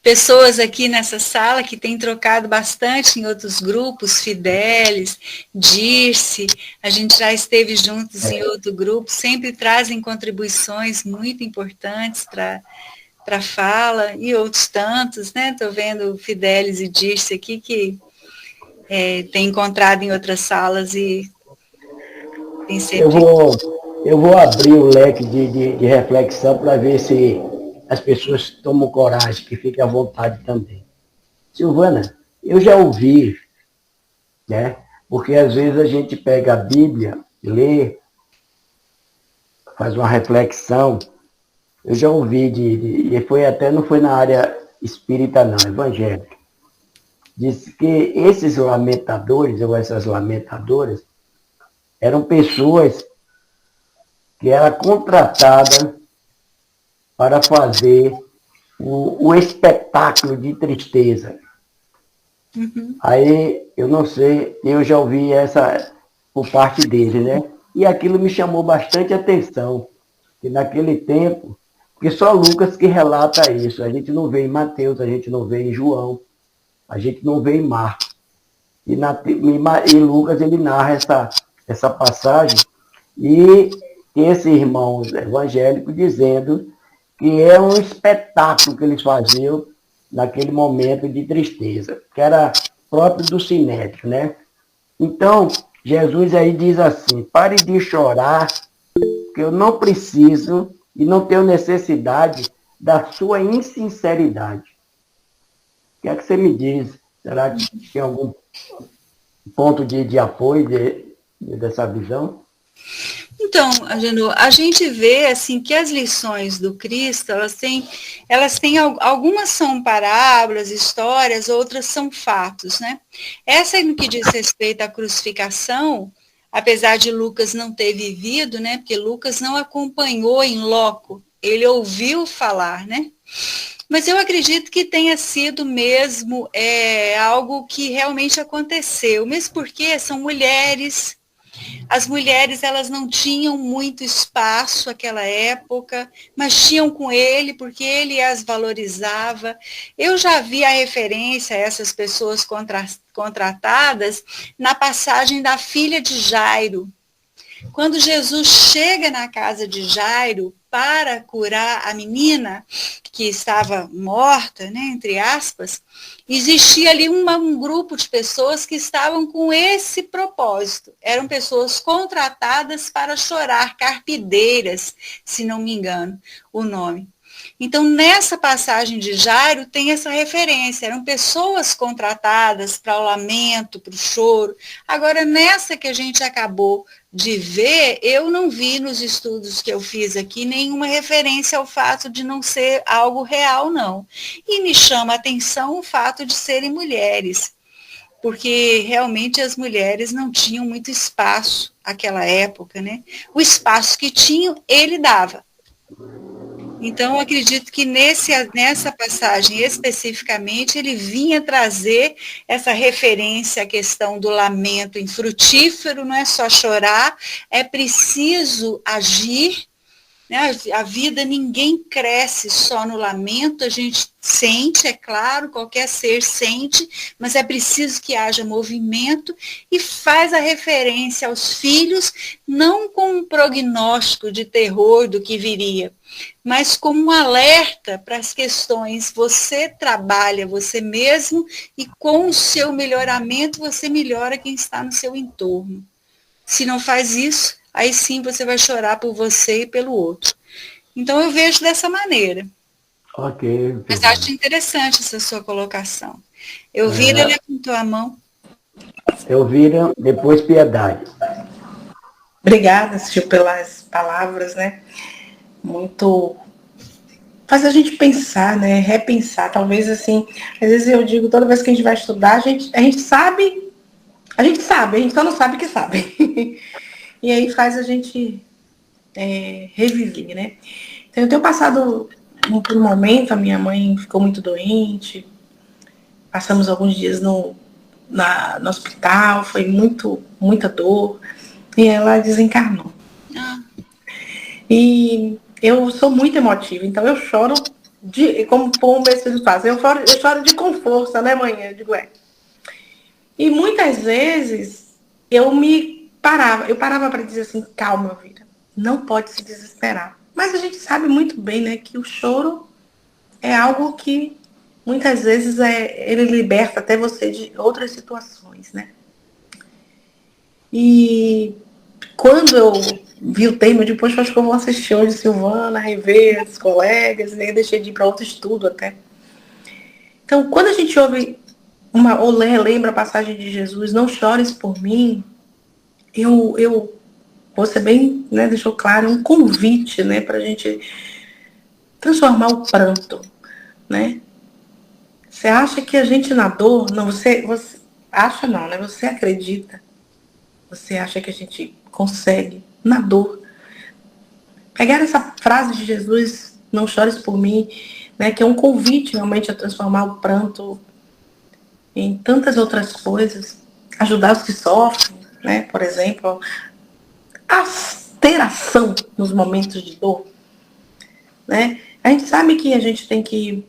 pessoas aqui nessa sala que têm trocado bastante em outros grupos, Fidelis, Dirce, a gente já esteve juntos em outro grupo, sempre trazem contribuições muito importantes para a fala, e outros tantos, né? Estou vendo Fidelis e Dirce aqui que tem encontrado em outras salas e tem sempre... Eu vou abrir o leque de reflexão para ver se as pessoas tomam coragem, que fiquem à vontade também. Silvana, eu já ouvi, né? Porque às vezes a gente pega a Bíblia, lê, faz uma reflexão. Eu já ouvi e não foi na área espírita não, evangélica. Diz que esses lamentadores, ou essas lamentadoras, eram pessoas que eram contratadas para fazer o espetáculo de tristeza. Uhum. Aí, eu não sei, eu já ouvi essa por parte dele, né? E aquilo me chamou bastante atenção, que naquele tempo, porque só Lucas que relata isso, a gente não vê em Mateus, a gente não vê em João, a gente não vê em Marcos. E Lucas, ele narra essa passagem, e esse irmão evangélico dizendo que é um espetáculo que eles faziam naquele momento de tristeza, que era próprio do sinédrio, né? Então, Jesus aí diz assim: pare de chorar, porque eu não preciso e não tenho necessidade da sua insinceridade. O que é que você me diz? Será que tem algum ponto de apoio dessa visão? Então, Agenor, a gente vê assim que as lições do Cristo, algumas são parábolas, histórias, outras são fatos, né? Essa no que diz respeito à crucificação, apesar de Lucas não ter vivido, né? Porque Lucas não acompanhou em loco, ele ouviu falar, né? Mas eu acredito que tenha sido mesmo algo que realmente aconteceu, mesmo porque são mulheres. As mulheres, elas não tinham muito espaço naquela época, mas tinham com ele, porque ele as valorizava. Eu já vi a referência a essas pessoas contratadas na passagem da filha de Jairo. Quando Jesus chega na casa de Jairo para curar a menina que estava morta, né, entre aspas, existia ali um grupo de pessoas que estavam com esse propósito. Eram pessoas contratadas para chorar, carpideiras, se não me engano o nome. Então, nessa passagem de Jairo, tem essa referência. Eram pessoas contratadas para o lamento, para o choro. Agora, nessa que a gente acabou de ver, eu não vi nos estudos que eu fiz aqui nenhuma referência ao fato de não ser algo real, não. E me chama a atenção o fato de serem mulheres, porque realmente as mulheres não tinham muito espaço naquela época, né? O espaço que tinham, ele dava. Então, eu acredito que nessa passagem especificamente, ele vinha trazer essa referência à questão do lamento infrutífero, não é só chorar, é preciso agir, né? A vida, ninguém cresce só no lamento, a gente sente, é claro, qualquer ser sente, mas é preciso que haja movimento, e faz a referência aos filhos, não com um prognóstico de terror do que viria, mas como um alerta para as questões. Você trabalha você mesmo e com o seu melhoramento você melhora quem está no seu entorno. Se não faz isso, aí sim você vai chorar por você e pelo outro. Então eu vejo dessa maneira. Ok. Mas acho interessante essa sua colocação. Elvira levantou a mão. Elvira, depois Piedade. Obrigada, Sil, pelas palavras, né? Muito. Faz a gente pensar, né? Repensar. Talvez assim, às vezes eu digo, toda vez que a gente vai estudar, a gente sabe, a gente só não sabe que sabe. E aí faz a gente reviver, né? Então, eu tenho passado por um momento, a minha mãe ficou muito doente, passamos alguns dias no hospital, foi muita dor, e ela desencarnou. E eu sou muito emotiva, então eu choro, como meus filhos fazem, eu choro de com força, né, mãe? Eu digo, E muitas vezes eu parava para dizer assim, calma, vida, não pode se desesperar. Mas a gente sabe muito bem, né, que o choro é algo que muitas vezes ele liberta até você de outras situações, né? E quando eu vi o tema, depois acho que eu vou assistir hoje Silvana, rever os colegas, né? Deixei de ir para outro estudo até. Então, quando a gente ouve ou lembra a passagem de Jesus, não chores por mim, eu você bem, né, deixou claro, um convite, né, para a gente transformar o pranto, né? Você acha que a gente na dor, não, você acha não, né? Você acredita, você acha que a gente consegue na dor pegar essa frase de Jesus, não chores por mim, né, que é um convite realmente a transformar o pranto em tantas outras coisas, ajudar os que sofrem, né, por exemplo, a ter ação nos momentos de dor, né? A gente sabe que a gente tem que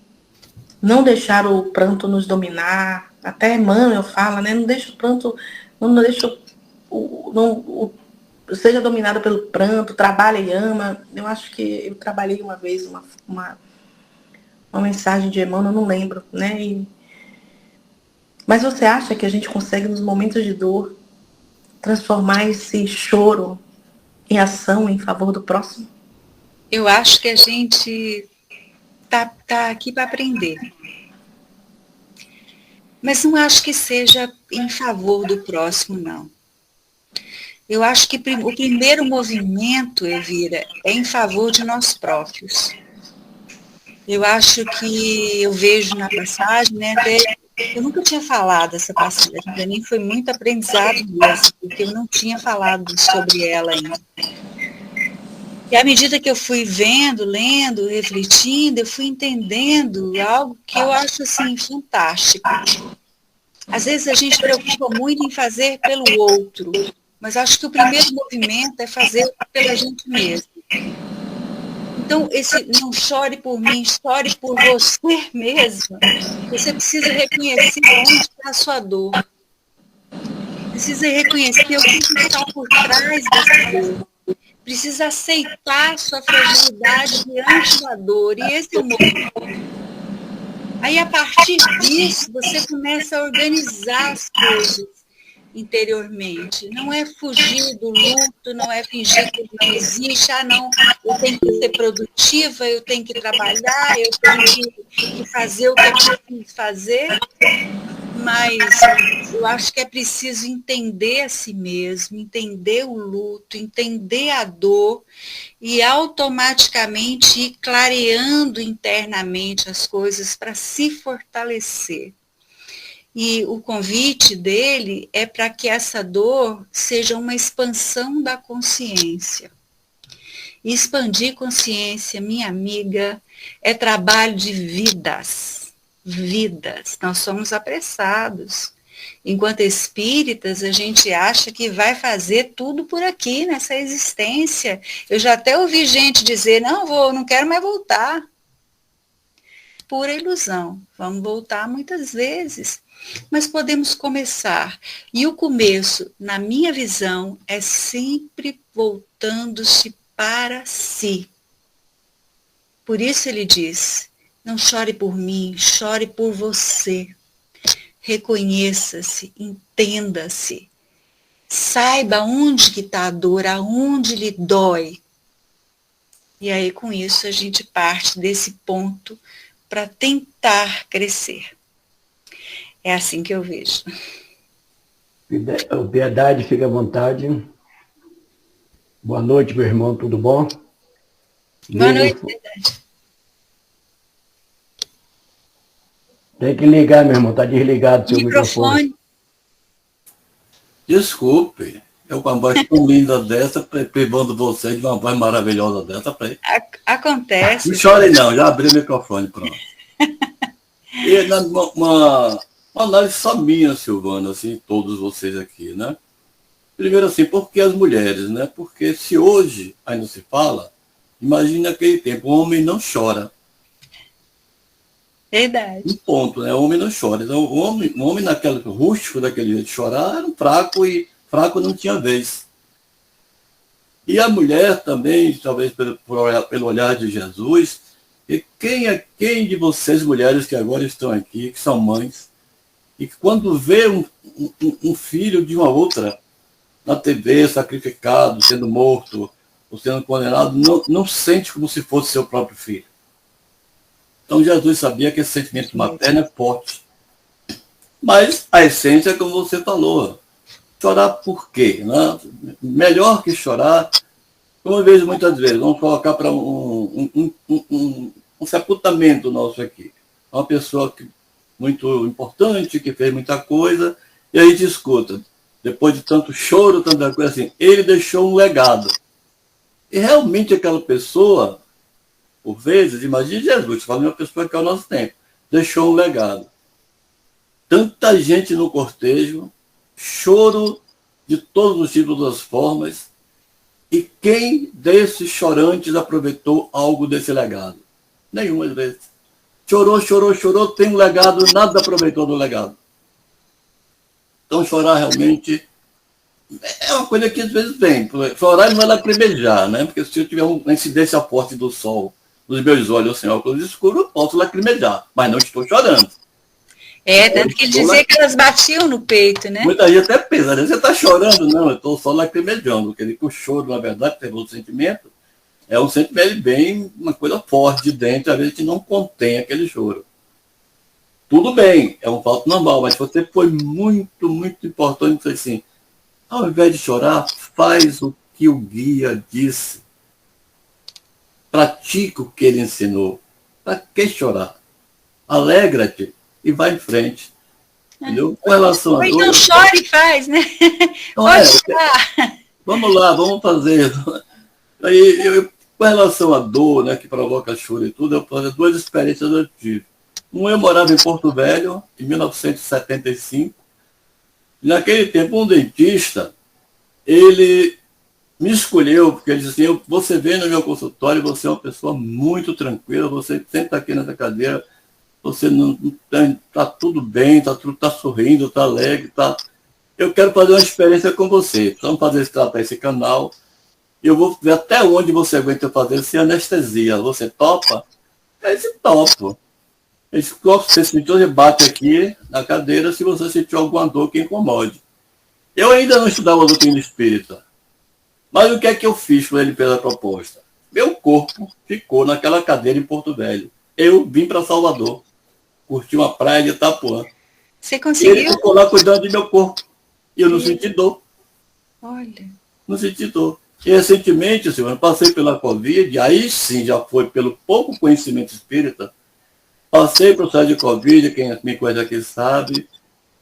não deixar o pranto nos dominar. Até Emmanuel fala, né? Não deixa o pranto, não deixa seja dominado pelo pranto, trabalha e ama. Eu acho que eu trabalhei uma vez uma mensagem de Emmanuel, não lembro, né? Mas você acha que a gente consegue, nos momentos de dor, transformar esse choro em ação em favor do próximo? Eu acho que a gente tá aqui para aprender. Mas não acho que seja em favor do próximo, não. Eu acho que o primeiro movimento, Elvira, é em favor de nós próprios. Eu acho que eu vejo na passagem, né, até eu nunca tinha falado essa passagem, para mim foi muito aprendizado mesmo, porque eu não tinha falado sobre ela ainda. E à medida que eu fui vendo, lendo, refletindo, eu fui entendendo algo que eu acho assim fantástico. Às vezes a gente preocupa muito em fazer pelo outro, mas acho que o primeiro movimento é fazer pela gente mesmo. Então, esse não chore por mim, chore por você mesma. Você precisa reconhecer onde está a sua dor. Precisa reconhecer o que está por trás dessa dor. Precisa aceitar sua fragilidade diante da dor. E esse é o movimento. Aí, a partir disso, você começa a organizar as coisas interiormente. Não é fugir do luto, não é fingir que ele não existe. Ah, não, eu tenho que ser produtiva, eu tenho que trabalhar, eu tenho que fazer o que eu preciso fazer. Mas eu acho que é preciso entender a si mesmo, entender o luto, entender a dor e automaticamente ir clareando internamente as coisas para se fortalecer. E o convite dele é para que essa dor seja uma expansão da consciência. E expandir consciência, minha amiga, é trabalho de vidas. Vidas. Nós somos apressados. Enquanto espíritas, a gente acha que vai fazer tudo por aqui, nessa existência. Eu já até ouvi gente dizer, não quero mais voltar. Pura ilusão. Vamos voltar muitas vezes. Mas podemos começar. E o começo, na minha visão, é sempre voltando-se para si. Por isso ele diz, não chore por mim, chore por você. Reconheça-se, entenda-se. Saiba onde que está a dor, aonde lhe dói. E aí, com isso, a gente parte desse ponto para tentar crescer. É assim que eu vejo. Piedade, fica à vontade. Boa noite, meu irmão, tudo bom? Boa noite, Piedade. Tem que ligar, meu irmão, está desligado o seu microfone. Desculpe, eu com uma voz tão linda dessa, privando você de uma voz maravilhosa dessa. Acontece. Não chore não, já abri o microfone, pronto. E uma análise só minha, Silvana, assim, todos vocês aqui, né? Primeiro assim, por que as mulheres, né? Porque se hoje ainda se fala, imagine aquele tempo, o homem não chora. Verdade. Um ponto, né? O homem não chora. Então, o homem naquele rústico, daquele jeito de chorar, era um fraco e fraco não tinha vez. E a mulher também, talvez pelo olhar de Jesus, e quem de vocês, mulheres que agora estão aqui, que são mães, e que quando vê um filho de uma outra na TV, sacrificado, sendo morto, ou sendo condenado, não sente como se fosse seu próprio filho. Então Jesus sabia que esse sentimento materno é forte. Mas a essência é como você falou. Chorar por quê? Né? Melhor que chorar, como eu vejo muitas vezes, vamos colocar para um sepultamento nosso aqui. Uma pessoa muito importante, que fez muita coisa, e a gente escuta, depois de tanto choro, tanta coisa assim, ele deixou um legado. E realmente aquela pessoa, por vezes, imagine Jesus, falando de uma pessoa que é o nosso tempo, deixou um legado. Tanta gente no cortejo, choro de todos os tipos, das formas, e quem desses chorantes aproveitou algo desse legado? Nenhuma vezes. Chorou, tem um legado, nada aproveitou do legado. Então chorar realmente é uma coisa que às vezes vem. Chorar não é lacrimejar, né? Porque se eu tiver uma incidência forte do sol nos meus olhos, sem óculos escuros, eu posso lacrimejar, mas não estou chorando. Tanto que ele dizia que elas batiam no peito, né? Muita gente até pensa, você está chorando? Não, eu estou só lacrimejando. Porque o choro, na verdade, tem um sentimento, é um sentimento bem, uma coisa forte de dentro, às vezes a gente não contém aquele choro. Tudo bem, é um fato normal, mas você foi muito, muito importante, assim, ao invés de chorar, faz o que o guia disse. Pratica o que ele ensinou. Para que chorar? Alegra-te e vai em frente. Entendeu? Com relação a então chora e faz, né? Pode chorar. Vamos lá, vamos fazer. Aí, com relação à dor, né, que provoca choro e tudo, eu faço 2 experiências eu tive. Eu morava em Porto Velho, em 1975. Naquele tempo, um dentista, ele me escolheu, porque ele disse assim, você vem no meu consultório, você é uma pessoa muito tranquila, você sempre está aqui nessa cadeira, você não está tudo bem, tá sorrindo, está alegre, tá. Eu quero fazer uma experiência com você. Vamos tratar esse canal. Eu vou ver até onde você aguenta fazer sem anestesia. Você topa? Aí se topo. Você sentiu, você bate aqui na cadeira se você sentiu alguma dor que incomode. Eu ainda não estudava a doutrina espírita. Mas o que é que eu fiz com ele pela proposta? Meu corpo ficou naquela cadeira em Porto Velho. Eu vim para Salvador. Curti uma praia de Itapuã. Você conseguiu? E ele ficou lá cuidando do meu corpo. E eu não senti dor. Olha. Não senti dor. E recentemente, senhor, eu passei pela Covid, aí sim já foi pelo pouco conhecimento espírita. Passei por processo de Covid, quem me conhece aqui sabe,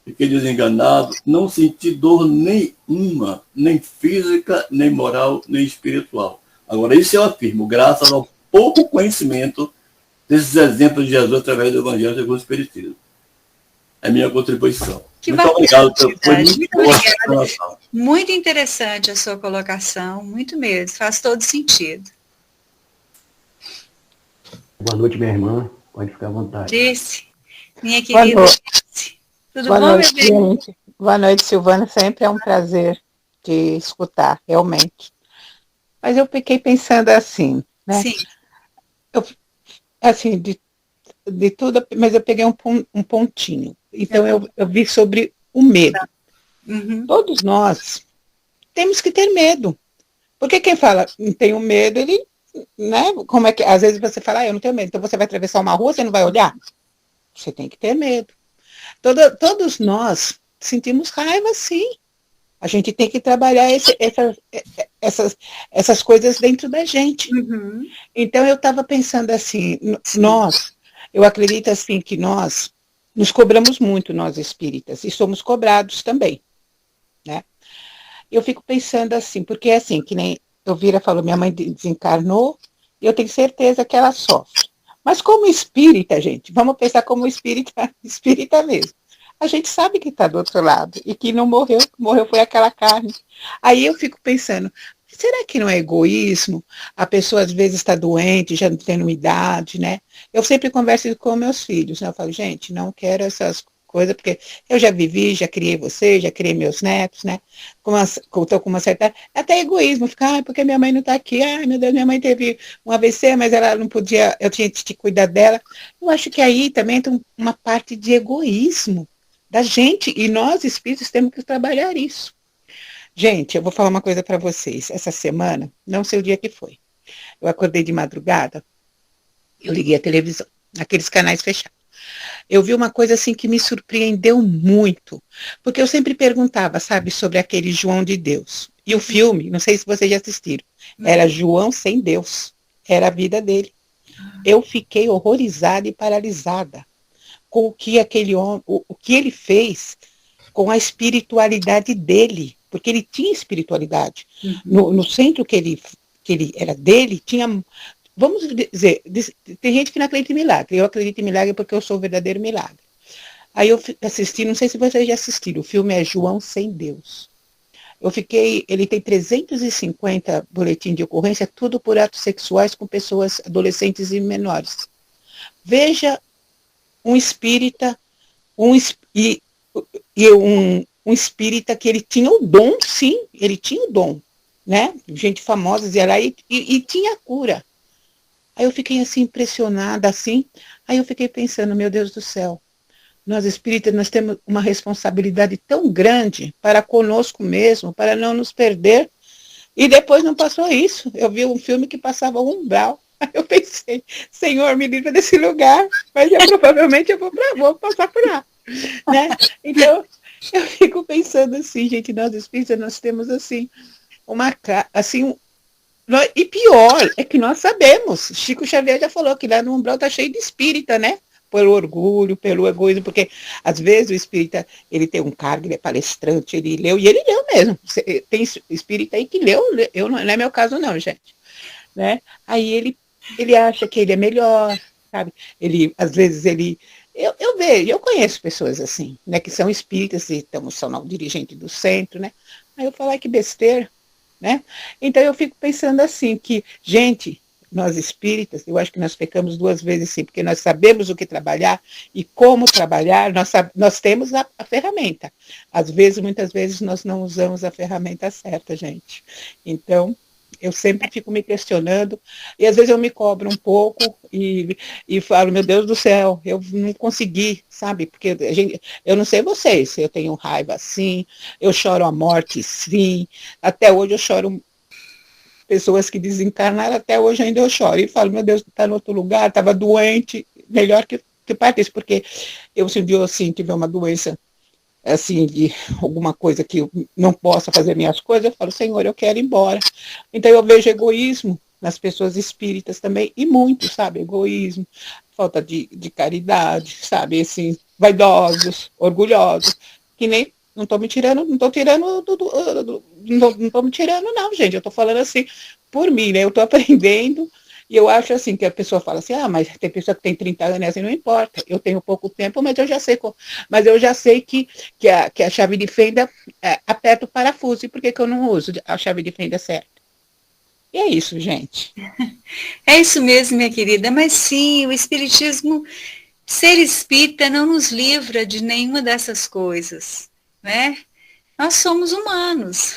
fiquei desenganado, não senti dor nenhuma, nem física, nem moral, nem espiritual. Agora, isso eu afirmo, graças ao pouco conhecimento desses exemplos de Jesus através do Evangelho segundo o Espiritismo. É minha contribuição. Muito obrigado. Foi muito boa. Muito interessante a sua colocação, muito mesmo, faz todo sentido. Boa noite, minha irmã. Pode ficar à vontade. Disse, minha querida. Tudo Boa bom, noite, meu bem? gente. Boa noite, Silvana. Sempre é um prazer te escutar, realmente. Mas eu fiquei pensando assim, né? Sim. Assim, de tudo, mas eu peguei um pontinho. Então, eu vi sobre o medo. Uhum. Todos nós temos que ter medo. Porque quem fala, não tenho medo, ele, né? Como é que, às vezes você fala, eu não tenho medo. Então, você vai atravessar uma rua, você não vai olhar? Você tem que ter medo. Todos nós sentimos raiva, sim. A gente tem que trabalhar essas coisas dentro da gente. Uhum. Então, eu estava pensando assim, eu acredito assim que nós nos cobramos muito, nós espíritas, e somos cobrados também, né? Eu fico pensando assim, porque é assim, que nem Elvira falou, minha mãe desencarnou, e eu tenho certeza que ela sofre. Mas como espírita, gente, vamos pensar como espírita mesmo. A gente sabe que está do outro lado, e que não morreu foi aquela carne. Aí eu fico pensando, será que não é egoísmo? A pessoa às vezes está doente, já não tem idade, né? Eu sempre converso com meus filhos, né? Eu falo, gente, não quero essas coisas, porque eu já vivi, já criei você, já criei meus netos, né? Estou com uma certa... Até egoísmo, ficar, porque minha mãe não está aqui, ai meu Deus, minha mãe teve um AVC, mas ela não podia, eu tinha que cuidar dela. Eu acho que aí também tem uma parte de egoísmo da gente, e nós espíritos temos que trabalhar isso. Gente, eu vou falar uma coisa para vocês. Essa semana, não sei o dia que foi, eu acordei de madrugada, eu liguei a televisão, aqueles canais fechados. Eu vi uma coisa assim que me surpreendeu muito, porque eu sempre perguntava, sabe, sobre aquele João de Deus. E o filme, não sei se vocês já assistiram, era João sem Deus, era a vida dele. Eu fiquei horrorizada e paralisada com o que aquele homem, o que ele fez com a espiritualidade dele, porque ele tinha espiritualidade. No centro que ele era dele, tinha, vamos dizer, tem gente que não acredita em milagre, eu acredito em milagre porque eu sou o verdadeiro milagre. Aí eu assisti, não sei se vocês já assistiram, o filme é João sem Deus. Ele tem 350 boletins de ocorrência, tudo por atos sexuais com pessoas adolescentes e menores. Veja um espírita, um espírita que ele tinha o dom, sim, ele tinha o dom, né? Gente famosa ia lá e tinha cura. Aí eu fiquei assim, impressionada, assim, aí eu fiquei pensando, meu Deus do céu, nós espíritas, nós temos uma responsabilidade tão grande para conosco mesmo, para não nos perder, e depois não passou isso. Eu vi um filme que passava o umbral. Aí eu pensei, Senhor, me livra desse lugar, mas provavelmente eu vou passar por lá, né? Então, eu fico pensando assim, gente, nós espíritas, nós temos assim, assim, e pior, é que nós sabemos, Chico Xavier já falou que lá no umbral está cheio de espírita, né? Pelo orgulho, pelo egoísmo, porque às vezes o espírita, ele tem um cargo, ele é palestrante, ele leu, e ele leu mesmo. Tem espírita aí que leu, não é meu caso não, gente. Né? Aí ele acha que ele é melhor, sabe? Às vezes eu vejo, eu conheço pessoas assim, né, que são espíritas e são o dirigente do centro, né? Aí eu falo, ai, que besteira, né? Então eu fico pensando assim, que, gente, nós espíritas, eu acho que nós pecamos duas vezes sim, porque nós sabemos o que trabalhar e como trabalhar, nós temos a ferramenta. Às vezes, muitas vezes, nós não usamos a ferramenta certa, gente. Então, eu sempre fico me questionando, e às vezes eu me cobro um pouco e falo, meu Deus do céu, eu não consegui, sabe? Porque eu não sei vocês, eu tenho raiva sim, eu choro a morte sim, até hoje eu choro pessoas que desencarnaram, até hoje ainda eu choro, e falo, meu Deus, está em outro lugar, estava doente, melhor que partisse, porque eu, se um dia eu assim, tiver uma doença, assim, de alguma coisa que eu não possa fazer minhas coisas, eu falo, Senhor, eu quero ir embora. Então eu vejo egoísmo nas pessoas espíritas também, e muito, sabe, egoísmo, falta de caridade, sabe, assim, vaidosos, orgulhosos, que nem, não estou me tirando, não estou me tirando não, gente, eu estou falando assim, por mim, né, eu estou aprendendo. E eu acho assim, que a pessoa fala assim, mas tem pessoa que tem 30 anos, assim, não importa, eu tenho pouco tempo, mas eu já sei que a chave de fenda aperta o parafuso, e por que eu não uso a chave de fenda certa? E é isso, gente. É isso mesmo, minha querida, mas sim, o Espiritismo, ser espírita não nos livra de nenhuma dessas coisas, né? Nós somos humanos.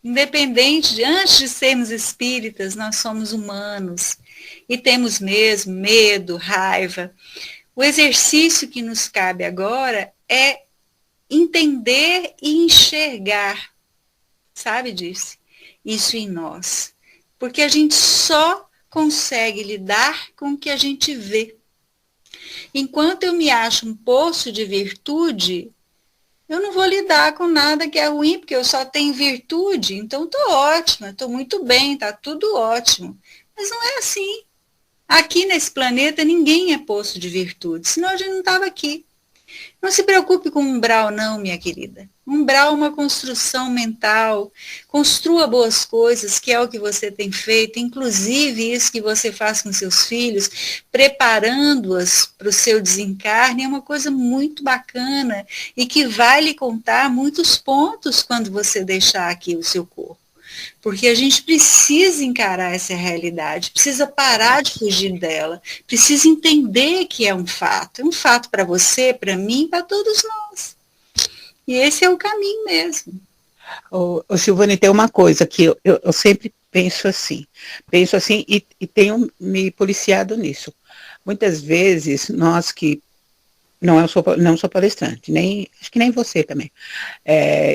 Independente antes de sermos espíritas, nós somos humanos e temos mesmo medo, raiva. O exercício que nos cabe agora é entender e enxergar, sabe disso? Isso em nós. Porque a gente só consegue lidar com o que a gente vê. Enquanto eu me acho um poço de virtude, eu não vou lidar com nada que é ruim, porque eu só tenho virtude, então estou ótima, estou muito bem, está tudo ótimo. Mas não é assim. Aqui nesse planeta ninguém é poço de virtude, senão a gente não estava aqui. Não se preocupe com umbral não, minha querida. Umbral é uma construção mental. Construa boas coisas, que é o que você tem feito, inclusive isso que você faz com seus filhos, preparando-as para o seu desencarne, é uma coisa muito bacana e que vai lhe contar muitos pontos quando você deixar aqui o seu corpo. Porque a gente precisa encarar essa realidade, precisa parar de fugir dela, precisa entender que é um fato para você, para mim, para todos nós. E esse é o caminho mesmo. Silvane, tem uma coisa que eu sempre penso assim e tenho me policiado nisso. Muitas vezes, nós que não sou palestrante, acho que nem você também,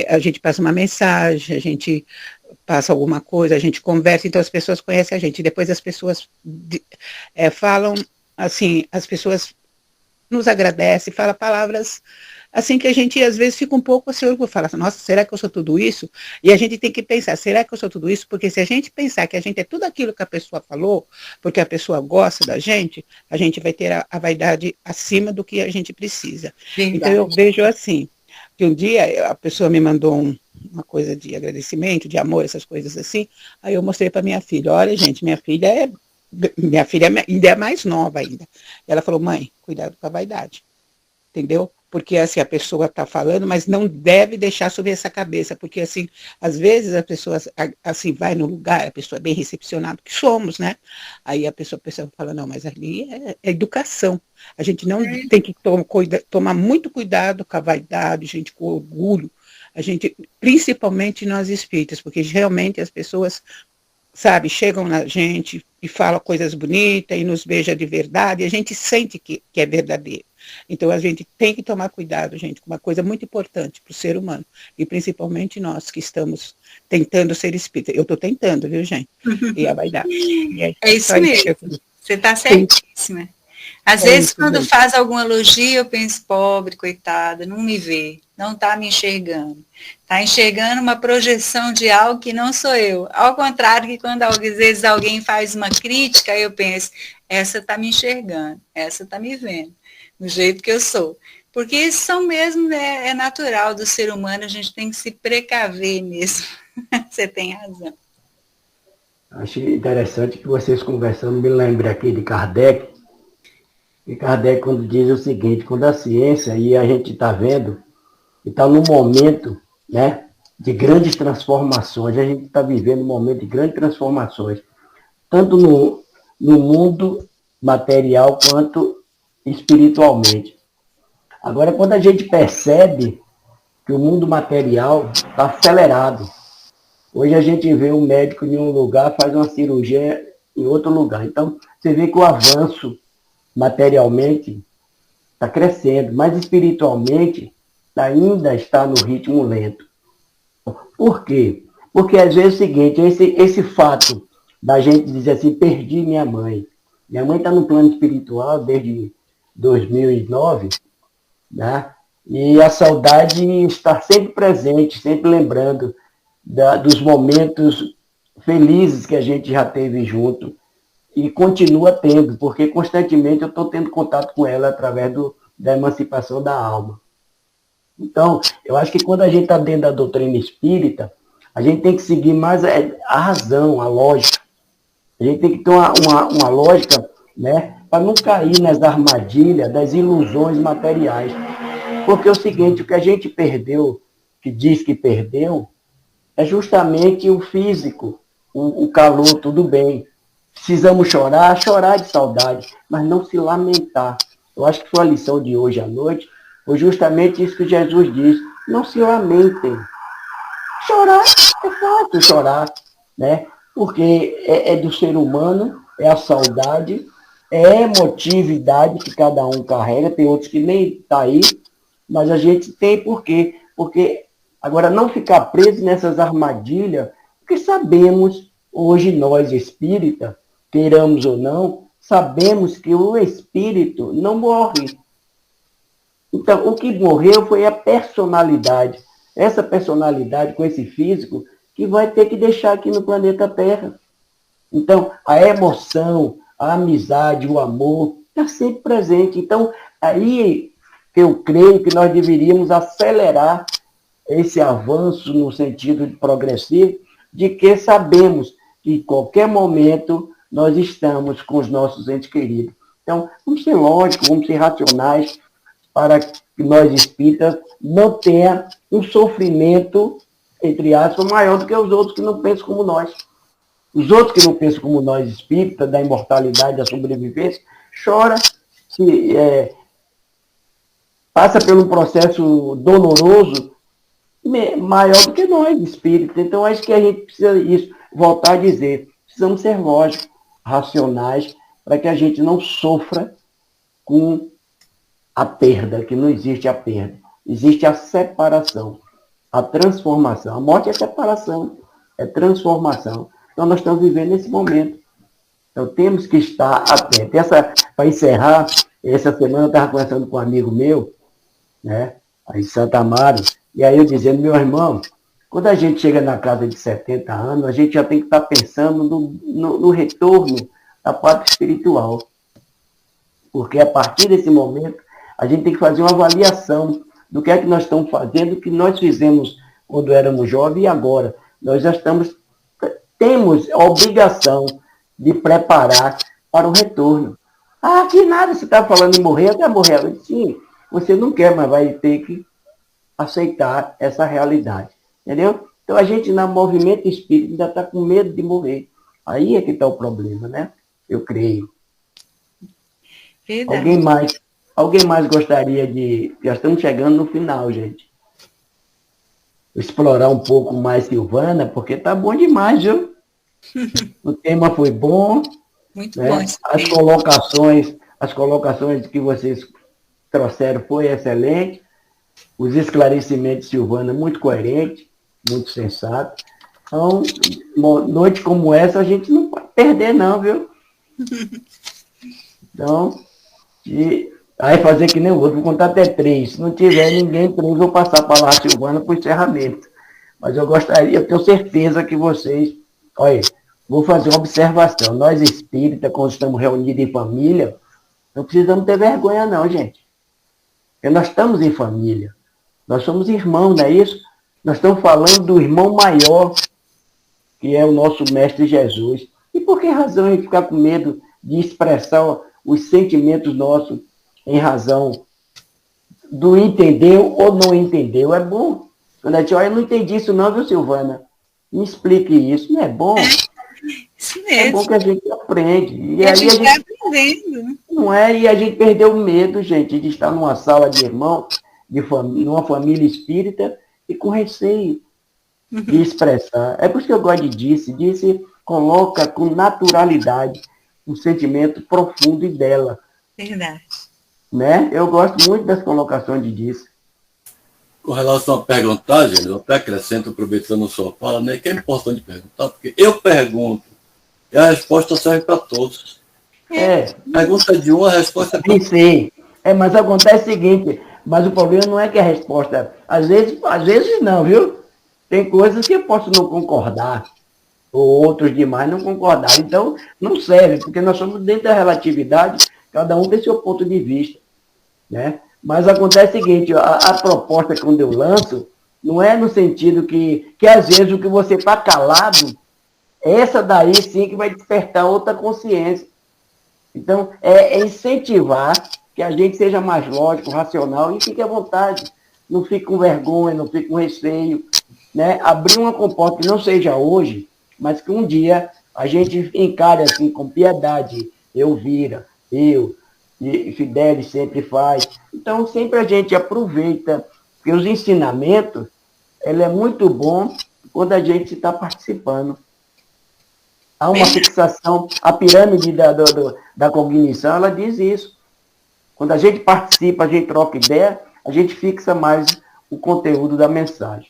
a gente passa uma mensagem, a gente passa alguma coisa, a gente conversa, então as pessoas conhecem a gente, depois as pessoas falam, assim, as pessoas nos agradecem, falam palavras, assim, que a gente às vezes fica um pouco assim, fala, nossa, será que eu sou tudo isso? E a gente tem que pensar, será que eu sou tudo isso? Porque se a gente pensar que a gente é tudo aquilo que a pessoa falou, porque a pessoa gosta da gente, a gente vai ter a vaidade acima do que a gente precisa. Verdade. Então eu vejo assim, que um dia a pessoa me mandou uma coisa de agradecimento, de amor, essas coisas assim, aí eu mostrei para minha filha, olha gente, minha filha ainda é mais nova ainda. E ela falou, mãe, cuidado com a vaidade, entendeu? Porque assim, a pessoa está falando, mas não deve deixar subir essa cabeça, porque assim, às vezes a pessoa assim, vai no lugar, a pessoa é bem recepcionada, que somos, né? Aí a pessoa fala, não, mas ali é educação. A gente não tem que tomar muito cuidado com a vaidade, gente, com o orgulho. A gente, principalmente nós espíritas, porque realmente as pessoas, sabe, chegam na gente e falam coisas bonitas e nos beijam de verdade, e a gente sente que é verdadeiro. Então a gente tem que tomar cuidado, gente, com uma coisa muito importante para o ser humano, e principalmente nós que estamos tentando ser espírita. Eu estou tentando, viu, gente? E a vaidade. É isso mesmo. Você está certíssima. Às vezes, quando faz algum elogio, eu penso, pobre, coitada, não me vê, não está me enxergando. Está enxergando uma projeção de algo que não sou eu. Ao contrário que quando às vezes alguém faz uma crítica, eu penso, essa está me enxergando, essa está me vendo, do jeito que eu sou. Porque isso são mesmo, é natural do ser humano, a gente tem que se precaver mesmo. Você tem razão. Achei interessante que vocês conversando, me lembre aqui de Kardec. E Kardec, quando diz o seguinte, quando a ciência, e a gente está vendo, está num momento, né, de grandes transformações, a gente está vivendo um momento de grandes transformações, tanto no mundo material quanto espiritualmente. Agora, quando a gente percebe que o mundo material está acelerado, hoje a gente vê um médico em um lugar, faz uma cirurgia em outro lugar. Então, você vê que o avanço materialmente está crescendo, mas espiritualmente ainda está no ritmo lento. Por quê? Porque às vezes é o seguinte, esse fato da gente dizer assim, perdi minha mãe. Minha mãe está no plano espiritual desde 2009, né? E a saudade está sempre presente, sempre lembrando dos momentos felizes que a gente já teve junto. E continua tendo, porque constantemente eu estou tendo contato com ela através da emancipação da alma. Então, eu acho que quando a gente está dentro da doutrina espírita, a gente tem que seguir mais a razão, a lógica. A gente tem que ter uma lógica, né, para não cair nas armadilhas das ilusões materiais. Porque é o seguinte, o que a gente perdeu, que diz que perdeu, é justamente o físico, o calor, tudo bem. Precisamos chorar de saudade, mas não se lamentar. Eu acho que foi a lição de hoje à noite, foi justamente isso que Jesus diz. Não se lamentem. Chorar é fácil chorar, né? Porque é do ser humano, é a saudade, é a emotividade que cada um carrega, tem outros que nem está aí, mas a gente tem por quê? Porque agora não ficar preso nessas armadilhas, porque sabemos, hoje nós espírita, queiramos ou não, sabemos que o espírito não morre. Então, o que morreu foi a personalidade. Essa personalidade com esse físico que vai ter que deixar aqui no planeta Terra. Então, a emoção, a amizade, o amor, está sempre presente. Então, aí eu creio que nós deveríamos acelerar esse avanço no sentido de progressivo, de que sabemos que em qualquer momento nós estamos com os nossos entes queridos. Então, vamos ser lógicos, vamos ser racionais, para que nós espíritas não tenha um sofrimento, entre aspas, maior do que os outros que não pensam como nós. Os outros que não pensam como nós espíritas, da imortalidade, da sobrevivência, chora, passa por um processo doloroso maior do que nós espíritas. Então, acho que a gente precisa isso, voltar a dizer, precisamos ser lógicos, racionais, para que a gente não sofra com a perda, que não existe a perda. Existe a separação, a transformação. A morte é separação, é transformação. Então, nós estamos vivendo nesse momento. Então, temos que estar atentos. Para encerrar, essa semana eu estava conversando com um amigo meu, né, aí em Santa Amaro, e aí eu dizendo, meu irmão, quando a gente chega na casa de 70 anos, a gente já tem que estar pensando no retorno da parte espiritual. Porque a partir desse momento, a gente tem que fazer uma avaliação do que é que nós estamos fazendo, o que nós fizemos quando éramos jovens e agora. Nós já temos a obrigação de preparar para o retorno. Ah, que nada, você está falando em morrer, até morrer. Eu disse, sim, você não quer, mas vai ter que aceitar essa realidade. Entendeu? Então a gente, no movimento espírita, ainda está com medo de morrer. Aí é que está o problema, né? Eu creio. Verdade. Alguém mais gostaria de... Já estamos chegando no final, gente. Explorar um pouco mais Silvana, porque tá bom demais, viu? O tema foi bom. Muito né? bom. As colocações que vocês trouxeram foi excelente. Os esclarecimentos de Silvana, muito coerente, muito sensato. Então, uma noite como essa, a gente não pode perder, não, viu? Então, E aí fazer que nem o outro, vou contar até 3. Se não tiver ninguém 3, vou passar para lá, Silvana, para o encerramento. Mas eu gostaria, eu tenho certeza que vocês... Olha, vou fazer uma observação. Nós espíritas, quando estamos reunidos em família, não precisamos ter vergonha não, gente. Porque nós estamos em família. Nós somos irmãos, não é isso? Nós estamos falando do irmão maior, que é o nosso Mestre Jesus. E por que razão a gente ficar com medo de expressar os sentimentos nossos em razão do entendeu ou não entendeu? É bom. Quando a gente olha, eu não entendi isso não, viu, Silvana? Me explique isso. Não é bom? Isso É bom mesmo. que a gente aprende. E E aí a gente está aprendendo, né? não é, e a gente perdeu o medo, gente, de estar numa sala de irmão, numa família espírita, e com receio de expressar. É por isso que eu gosto de Disse. Disse coloca com naturalidade um sentimento profundo dela. Verdade. Né? Eu gosto muito das colocações de Disse. Com relação a perguntar, gente, eu até acrescento, aproveitando a sua fala, né, que é importante perguntar, porque eu pergunto, e a resposta serve para todos. Pergunta de um, a resposta é para todos. Sim. Mas acontece o seguinte, mas o problema não é que a resposta, às vezes não, viu? Tem coisas que eu posso não concordar, ou outros demais não concordar. Então, não serve, porque nós somos dentro da relatividade, cada um tem seu ponto de vista. Né? Mas acontece o seguinte, a proposta quando eu lanço, não é no sentido que às vezes o que você está calado, essa daí sim que vai despertar outra consciência. Então, é incentivar que a gente seja mais lógico, racional e fique à vontade. Não fique com vergonha, não fique com receio. Né? Abrir uma comporta que não seja hoje, mas que um dia a gente encare assim com piedade. Elvira, eu, e Fidelis sempre faz. Então, sempre a gente aproveita, porque os ensinamentos, ele é muito bom quando a gente está participando. Há uma fixação, a pirâmide da cognição, ela diz isso. Quando a gente participa, a gente troca ideia, a gente fixa mais o conteúdo da mensagem.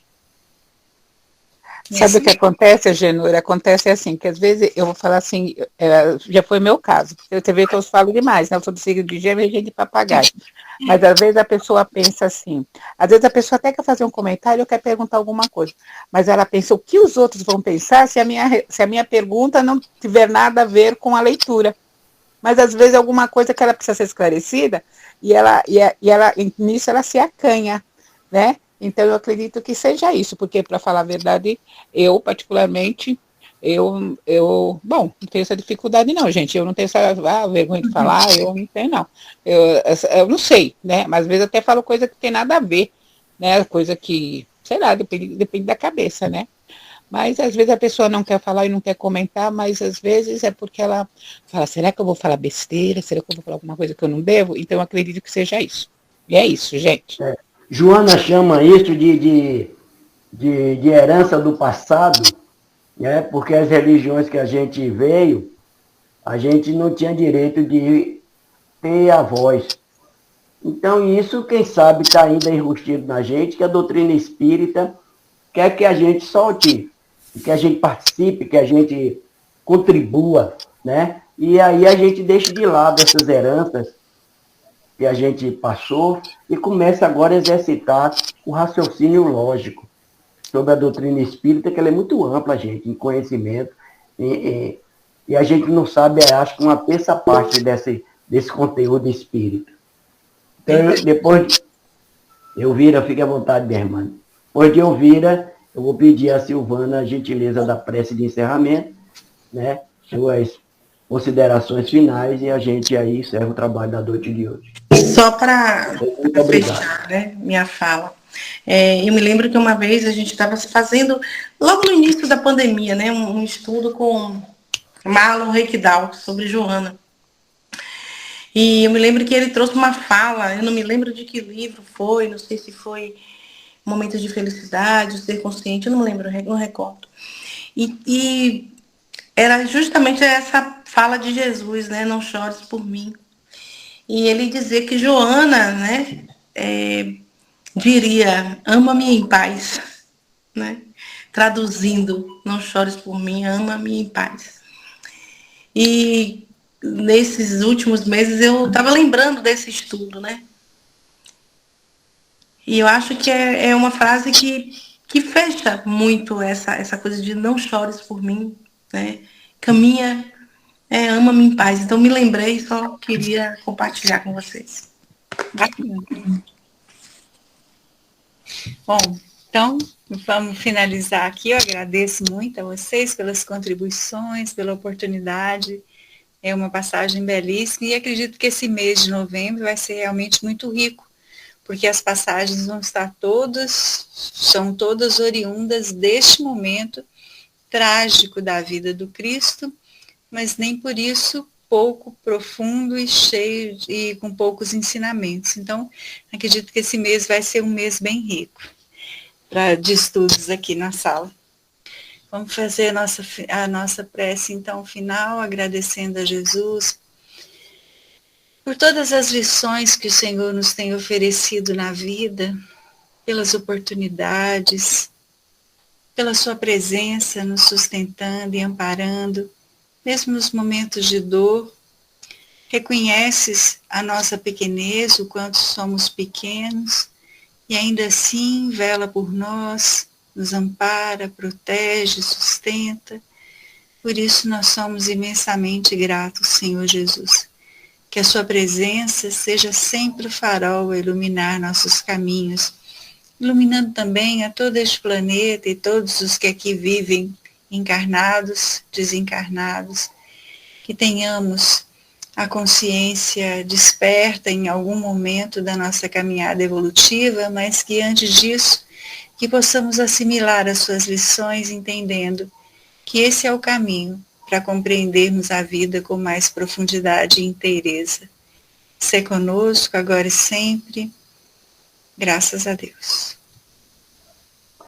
Sabe o que acontece, Agenor? Acontece assim, que às vezes eu vou falar assim, já foi meu caso, você vê que eu falo demais, né? Eu sou do signo de Gêmeos e gente de papagaio. Mas às vezes a pessoa pensa assim, às vezes a pessoa até quer fazer um comentário ou quer perguntar alguma coisa, mas ela pensa o que os outros vão pensar se a minha pergunta não tiver nada a ver com a leitura. Mas às vezes alguma coisa que ela precisa ser esclarecida e nisso ela se acanha, né? Então, eu acredito que seja isso, porque, para falar a verdade, eu, particularmente, bom, não tenho essa dificuldade não, gente, eu não tenho essa vergonha de falar, eu não tenho não, eu não sei, né, mas às vezes até falo coisa que tem nada a ver, né, coisa que, sei lá, depende da cabeça, né, mas às vezes a pessoa não quer falar e não quer comentar, mas às vezes é porque ela fala, será que eu vou falar besteira, será que eu vou falar alguma coisa que eu não devo? Então, eu acredito que seja isso, e é isso, gente. Joana chama isso de herança do passado, né? Porque as religiões que a gente veio, a gente não tinha direito de ter a voz. Então, isso, quem sabe, está ainda enrustido na gente, que a doutrina espírita quer que a gente solte, que a gente participe, que a gente contribua, né? E aí a gente deixa de lado essas heranças que a gente passou e começa agora a exercitar o raciocínio lógico sobre a doutrina espírita, que ela é muito ampla, gente, em conhecimento, e a gente não sabe, acho que uma terça parte desse conteúdo espírita. Então, depois de Elvira, fique à vontade, minha irmã. Depois de Elvira, eu vou pedir a Silvana a gentileza da prece de encerramento, né? Suas considerações finais e a gente aí encerra o trabalho da noite de hoje. Só para fechar, né, minha fala. Eu me lembro que uma vez a gente estava fazendo, logo no início da pandemia, né, um estudo com Marlon Reikdal sobre Joana. E eu me lembro que ele trouxe uma fala, eu não me lembro de que livro foi, não sei se foi Momentos de Felicidade, Ser Consciente, eu não lembro, não recordo. E era justamente essa fala de Jesus, né, não chores por mim. E ele dizia que Joana, né, diria, ama-me em paz, né? Traduzindo, não chores por mim, ama-me em paz. E nesses últimos meses eu estava lembrando desse estudo, né? E eu acho que é uma frase que fecha muito essa coisa de não chores por mim, né? Caminha, ama-me em paz. Então me lembrei, só queria compartilhar com vocês. Bacana. Bom, então vamos finalizar aqui. Eu agradeço muito a vocês pelas contribuições, pela oportunidade. É uma passagem belíssima e acredito que esse mês de novembro vai ser realmente muito rico, porque as passagens vão estar são todas oriundas deste momento trágico da vida do Cristo, mas nem por isso pouco profundo e cheio e com poucos ensinamentos. Então, acredito que esse mês vai ser um mês bem rico de estudos aqui na sala. Vamos fazer a nossa prece, então, final, agradecendo a Jesus por todas as lições que o Senhor nos tem oferecido na vida, pelas oportunidades, pela sua presença nos sustentando e amparando, mesmo nos momentos de dor. Reconheces a nossa pequenez, o quanto somos pequenos, e ainda assim vela por nós, nos ampara, protege, sustenta. Por isso nós somos imensamente gratos, Senhor Jesus. Que a sua presença seja sempre o farol a iluminar nossos caminhos, iluminando também a todo este planeta e todos os que aqui vivem, encarnados, desencarnados. Que tenhamos a consciência desperta em algum momento da nossa caminhada evolutiva, mas que antes disso, que possamos assimilar as suas lições, entendendo que esse é o caminho para compreendermos a vida com mais profundidade e inteireza. Sê conosco agora e sempre, graças a Deus.